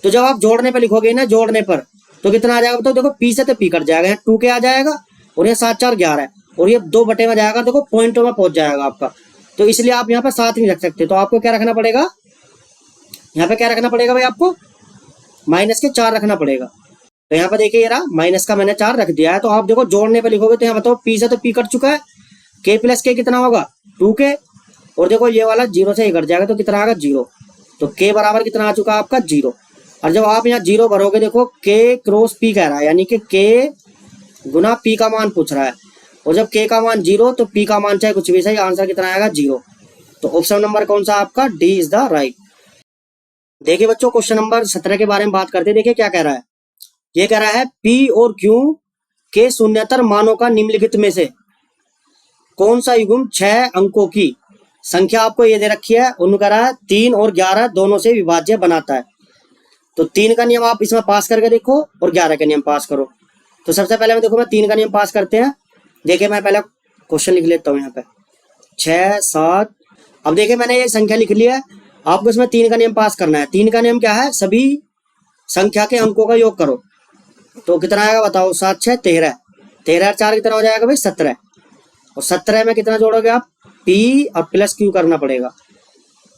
तो जब आप जोड़ने पे लिखोगे ना जोड़ने पर तो कितना आ जाएगा बताओ। देखो पी से तो पी कट जाएगा, यहाँ 2 के आ जाएगा और यहाँ 7 4 11 और ये 2 बटे में जाएगा, देखो पॉइंटों में पहुंच जाएगा आपका। तो इसलिए आप यहाँ पे 7 नहीं रख सकते। तो आपको क्या रखना पड़ेगा, यहाँ पे क्या रखना पड़ेगा भाई आपको माइनस के 4 रखना पड़ेगा। तो यहाँ पे देखिए ये रहा माइनस का मैंने 4 रख दिया है। तो आप देखो जोड़ने पे लिखोगे तो यहाँ बताओ पी से तो पी कट चुका है, के प्लस के कितना होगा 2 के, और देखो ये वाला 0 से ही कट जाएगा तो कितना आएगा 0। तो के बराबर कितना आ चुका है आपका 0। और जब आप यहाँ 0 भरोगे देखो के क्रॉस पी कह रहा है, यानी कि के गुना पी का मान पूछ रहा है, और जब के का मान 0 तो पी का मान चाहे कुछ भी सही, आंसर कितना आएगा 0। तो ऑप्शन नंबर कौन सा आपका डी इज द राइट। देखिए बच्चों क्वेश्चन नंबर 17 के बारे में बात करते हैं। देखिए क्या कह रहा है, ये कह रहा है पी और क्यू के शून्यतर मानों का निम्नलिखित में से कौन सा युग्म 6 अंकों की संख्या आपको ये दे रखी है, उन्होंने कह रहा है 3 और 11 दोनों से विभाज्य बनाता है। तो 3 का नियम आप इसमें पास करके देखो और 11 का नियम पास करो। तो सबसे पहले मैं देखो मैं 3 का नियम पास करते हैं। देखिए मैं पहले क्वेश्चन लिख लेता हूँ यहाँ पे 6 7। अब देखिए मैंने ये संख्या लिख लिया है, आपको इसमें 3 का नियम पास करना है। 3 का नियम क्या है, सभी संख्या के अंकों का योग करो। तो कितना आएगा बताओ, 7 6 13, 13 और 4 कितना हो जाएगा भाई 17, और 17 में कितना जोड़ोगे आप, पी और प्लस क्यू करना पड़ेगा।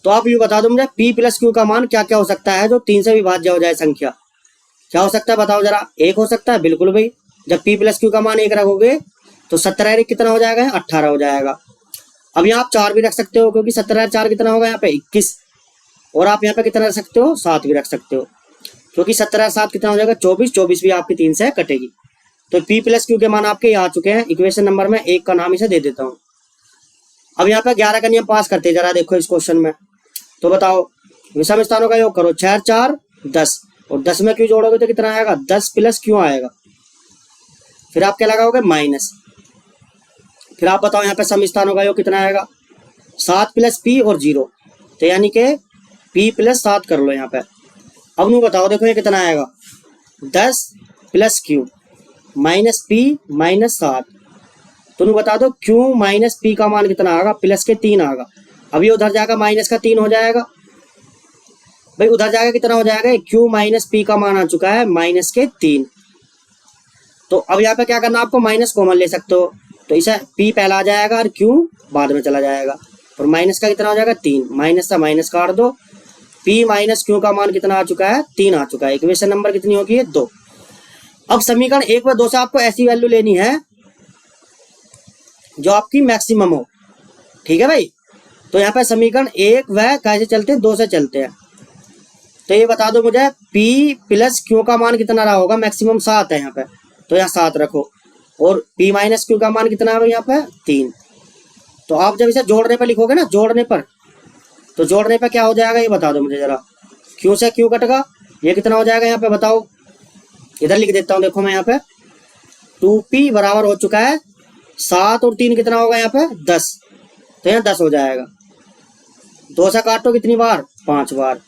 तो आप ये बता दो मुझे पी प्लस क्यू का मान क्या क्या हो सकता है जो 3 से विभाज्य हो जाए संख्या, क्या हो सकता है बताओ जरा। 1 हो सकता है, बिल्कुल भाई, जब पी प्लस क्यू का मान 1 रखोगे तो 17 कितना हो जाएगा, 18 हो जाएगा। अब यहाँ आप 4 भी रख सकते हो, क्योंकि 17 और 4 कितना होगा यहाँ पे 21, और आप यहाँ पे कितना रख सकते हो, 7 भी रख सकते हो, क्योंकि 17 और 7 कितना हो जाएगा 24, 24 भी आपकी 3 से कटेगी। तो पी प्लस क्यू के मान आपके आ चुके हैं। इक्वेशन नंबर में 1 का नाम इसे दे देता हूँ। अब यहाँ पे 11 का नियम पास करते हैं जरा, देखो इस क्वेश्चन में। तो बताओ विषम स्थानों का योग करो, 6 4 10, और 10 में क्यू जोड़ोगे तो कितना आएगा, 10 प्लस क्यू आएगा। फिर आप क्या लगाओगे, माइनस। फिर आप बताओ यहाँ पे सम स्थानों का योग कितना आएगा, 7 प्लस पी और 0, तो यानी कि पी प्लस 7 कर लो यहाँ पे। अब नू बताओ, देखो ये कितना आएगा, 10 plus Q minus P minus 7। तो नू बता दो क्यू माइनस पी का मान कितना आएगा, प्लस के 3 आएगा। अब ये उधर जाएगा माइनस का 3 हो जाएगा भाई, उधर जाएगा कितना हो जाएगा, क्यू माइनस पी का मान आ चुका है माइनस के 3। तो अब यहाँ पे क्या करना, आपको माइनस कॉमन ले सकते हो, तो इसे पी पहला आ जाएगा और क्यू बाद में चला जाएगा, और माइनस का कितना हो जाएगा 3, माइनस का माइनस काट दो, पी माइनस क्यू का मान कितना आ चुका है, 3 आ चुका है। इक्वेशन नंबर कितनी होगी, 2। अब समीकरण 1 व 2 से आपको ऐसी वैल्यू लेनी है जो आपकी मैक्सिमम हो, ठीक है भाई। तो यहाँ पे समीकरण 1 व कैसे चलते हैं, 2 से चलते हैं। तो ये बता दो मुझे P प्लस क्यू का मान कितना रहा होगा, मैक्सिमम 7 है यहाँ पे, तो यहाँ 7 रखो, और P माइनस क्यू का मान कितना है यहाँ पे 3। तो आप जब इसे जोड़ने पर लिखोगे ना, जोड़ने पर, तो जोड़ने पर क्या हो जाएगा ये बता दो मुझे जरा। क्यू से क्यू कटेगा, ये कितना हो जाएगा यहाँ पे बताओ, इधर लिख देता हूँ, देखो मैं यहाँ पे 2P बराबर हो चुका है 7 और 3 कितना होगा यहाँ पे 10, तो यहाँ 10 हो जाएगा। 2 से काटो कितनी बार, 5 बार,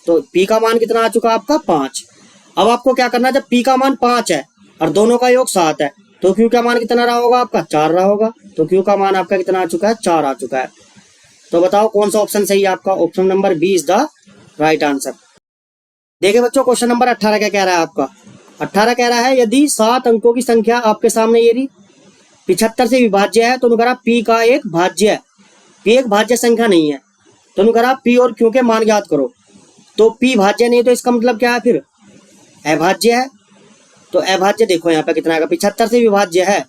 तो P का मान कितना आ चुका आपका 5। अब आपको क्या करना है, जब P का मान 5 है और दोनों का योग 7 है, तो Q का मान कितना रहा होगा आपका 4 रहा होगा, तो Q का मान आपका कितना आ चुका है, 4 आ चुका है। तो बताओ कौन सा ऑप्शन सही है आपका, option number B is the right answer. देखिए बच्चों क्वेश्चन नंबर 18 क्या कह रहा है आपका, 18 कह रहा है यदि 7 अंकों की संख्या आपके सामने ये रही 75 से विभाज्य है, तो अनुकरा P का एक भाज्य है, P एक भाज्य संख्या नहीं है, तो अनुकरा P और Q के मान ज्ञात करो। तो P भाज्य नहीं है, तो इसका मतलब क्या है, फिर अभाज्य है। तो अभाज्य देखो यहाँ पे कितना आएगा, 75 से विभाज्य है।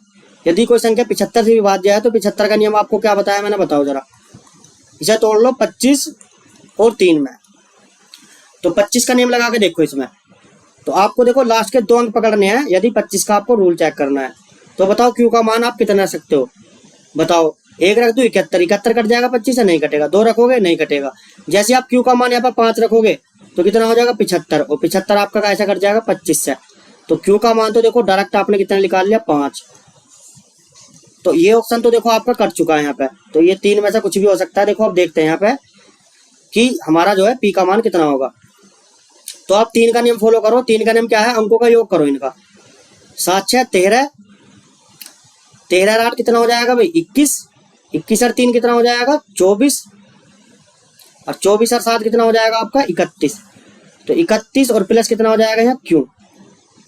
यदि कोई संख्या 75 से विभाज्य है तो 75 का नियम आपको क्या बताया मैंने, बताओ जरा। इसे तोड़ लो 25 और 3 में, तो 25 का नियम लगा के देखो इसमें। तो आपको देखो लास्ट के 2 अंक पकड़ने हैं, यदि 25 का आपको रूल चेक करना है। तो बताओ Q का मान आप कितना रख सकते हो, बताओ। 1 रख दो 71, 71 कट जाएगा 25 से, नहीं कटेगा। 2 रखोगे नहीं कटेगा। जैसे आप Q का मान यहाँ पर 5 रखोगे तो कितना हो जाएगा 75, और 75 आपका कैसा कट जाएगा 25 से। तो Q का मान तो देखो डायरेक्ट आपने कितना निकाल लिया 5। तो ये ऑप्शन तो देखो आपका कट चुका है यहाँ पे। तो ये 3 में से कुछ भी हो सकता है। देखो अब देखते हैं यहाँ पे कि हमारा जो है P का मान कितना होगा। तो आप 3 का नियम फॉलो करो। 3 का नियम क्या है, अंकों का योग करो इनका। 7 6 13, 13 और 8 कितना हो जाएगा भाई 21, 21 और 3 कितना हो जाएगा 24, और 24 और 7 कितना हो जाएगा आपका 31। तो 31 और प्लस कितना हो जाएगा यहाँ Q,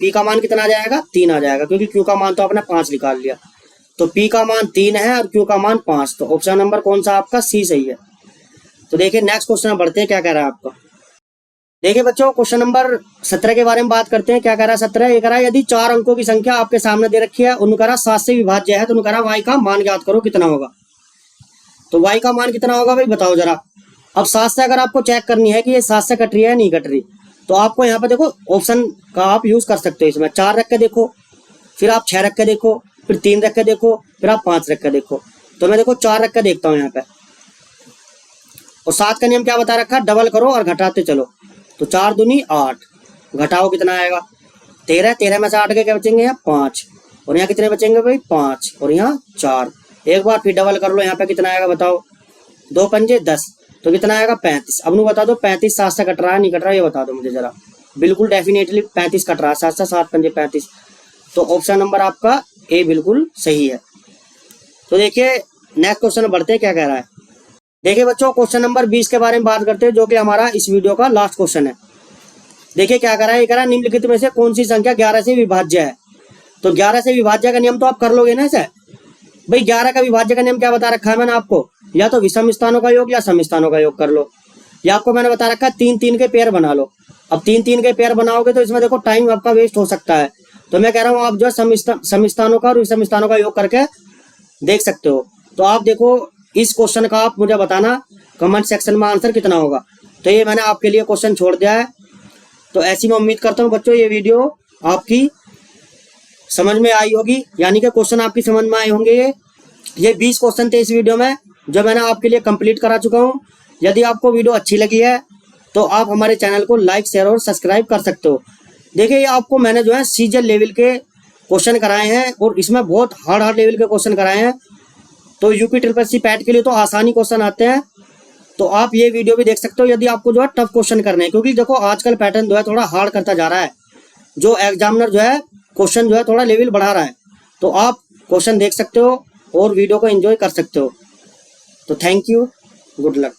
P का मान कितना आ जाएगा 3 आ जाएगा, क्योंकि Q का मान तो आपने 5 निकाल लिया। तो P का मान 3 है और Q का मान 5। तो ऑप्शन नंबर कौन सा आपका सी सही है। तो देखिए नेक्स्ट क्वेश्चन में बढ़ते हैं, क्या कह रहा है आपका। देखिए बच्चों क्वेश्चन नंबर 17 के बारे में बात करते हैं। क्या कह रहा है 17, ये कह रहा है यदि 4 अंकों की संख्या आपके सामने दे रखी है, उनका 7 से विभाज्य है, तो उनका y का मान ज्ञात करो कितना होगा। तो y का मान कितना होगा भाई बताओ जरा। अब 7 से अगर आपको चेक करनी है कि ये 7 से कट रही है नहीं कट रही, तो आपको यहाँ पे देखो ऑप्शन का आप यूज कर सकते हो। इसमें 4 रख के देखो, फिर आप 6 रख के देखो, फिर 3 रख के देखो, फिर आप 5 रख के देखो। तो मैं देखो 4 रख के देखता हूँ यहाँ पे। और 7 का नियम क्या बता रखा, डबल करो और घटाते चलो। तो 4 दूनी 8, घटाओ कितना आएगा 13, 13 में से 8 के क्या बचेंगे यहाँ 5, और यहाँ कितने बचेंगे भाई 5, और यहाँ 4। एक बार फिर डबल कर लो, यहाँ पे कितना आएगा बताओ, 2 पंजे 10, तो कितना आएगा 35। अब नु बता दो 35 7 से कट रहा है नहीं कट रहा है, ये बता दो मुझे जरा। बिल्कुल डेफिनेटली 35 कट रहा है, 7 से 7 पंजे 35। तो ऑप्शन नंबर आपका ए बिल्कुल सही है। तो देखिए नेक्स्ट क्वेश्चन बढ़ते हैं, क्या कह रहा है। देखिए बच्चों क्वेश्चन नंबर 20 के बारे में बात करते हैं, जो कि हमारा इस वीडियो का लास्ट क्वेश्चन है। देखिए क्या कर रहा है, ये कह रहा है निम्नलिखित में से कौन सी संख्या 11 से विभाज्य है। तो 11 से विभाज्य का नियम तो आप कर लोगे ना इसे भाई। 11 का विभाज्य का नियम क्या बता रखा है मैंने आपको, या तो विषम स्थानों का योग या सम स्थानों का योग कर लो, या आपको मैंने बता रखा है 3-3 के पेयर बना लो। अब 3-3 के पेयर बनाओगे तो इसमें देखो टाइम आपका वेस्ट हो सकता है, तो मैं कह रहा हूँ आप जो सम स्थानों का और विषम स्थानों का योग करके देख सकते हो। तो आप देखो इस क्वेश्चन का आप मुझे बताना कमेंट सेक्शन में आंसर कितना होगा। तो ये मैंने आपके लिए क्वेश्चन छोड़ दिया है। तो ऐसी मैं उम्मीद करता हूँ बच्चों ये वीडियो आपकी समझ में आई होगी, यानी कि क्वेश्चन आपकी समझ में आए होंगे। ये 20 क्वेश्चन थे इस वीडियो में जो मैंने आपके लिए कंप्लीट करा चुका हूँ। यदि आपको वीडियो अच्छी लगी है तो आप हमारे चैनल को लाइक शेयर और सब्सक्राइब कर सकते हो। देखिए ये आपको मैंने जो है सीजन लेवल के क्वेश्चन कराए हैं, और इसमें बहुत हार्ड लेवल के क्वेश्चन कराए हैं। तो यूपी SSC पैट के लिए तो आसानी क्वेश्चन आते हैं, तो आप ये वीडियो भी देख सकते हो यदि आपको जो है टफ क्वेश्चन करने हैं। क्योंकि देखो आजकल पैटर्न जो है थोड़ा हार्ड करता जा रहा है, जो एग्जामिनर जो है क्वेश्चन जो है थोड़ा लेवल बढ़ा रहा है। तो आप क्वेश्चन देख सकते हो और वीडियो को एंजॉय कर सकते हो। तो थैंक यू, गुड लक।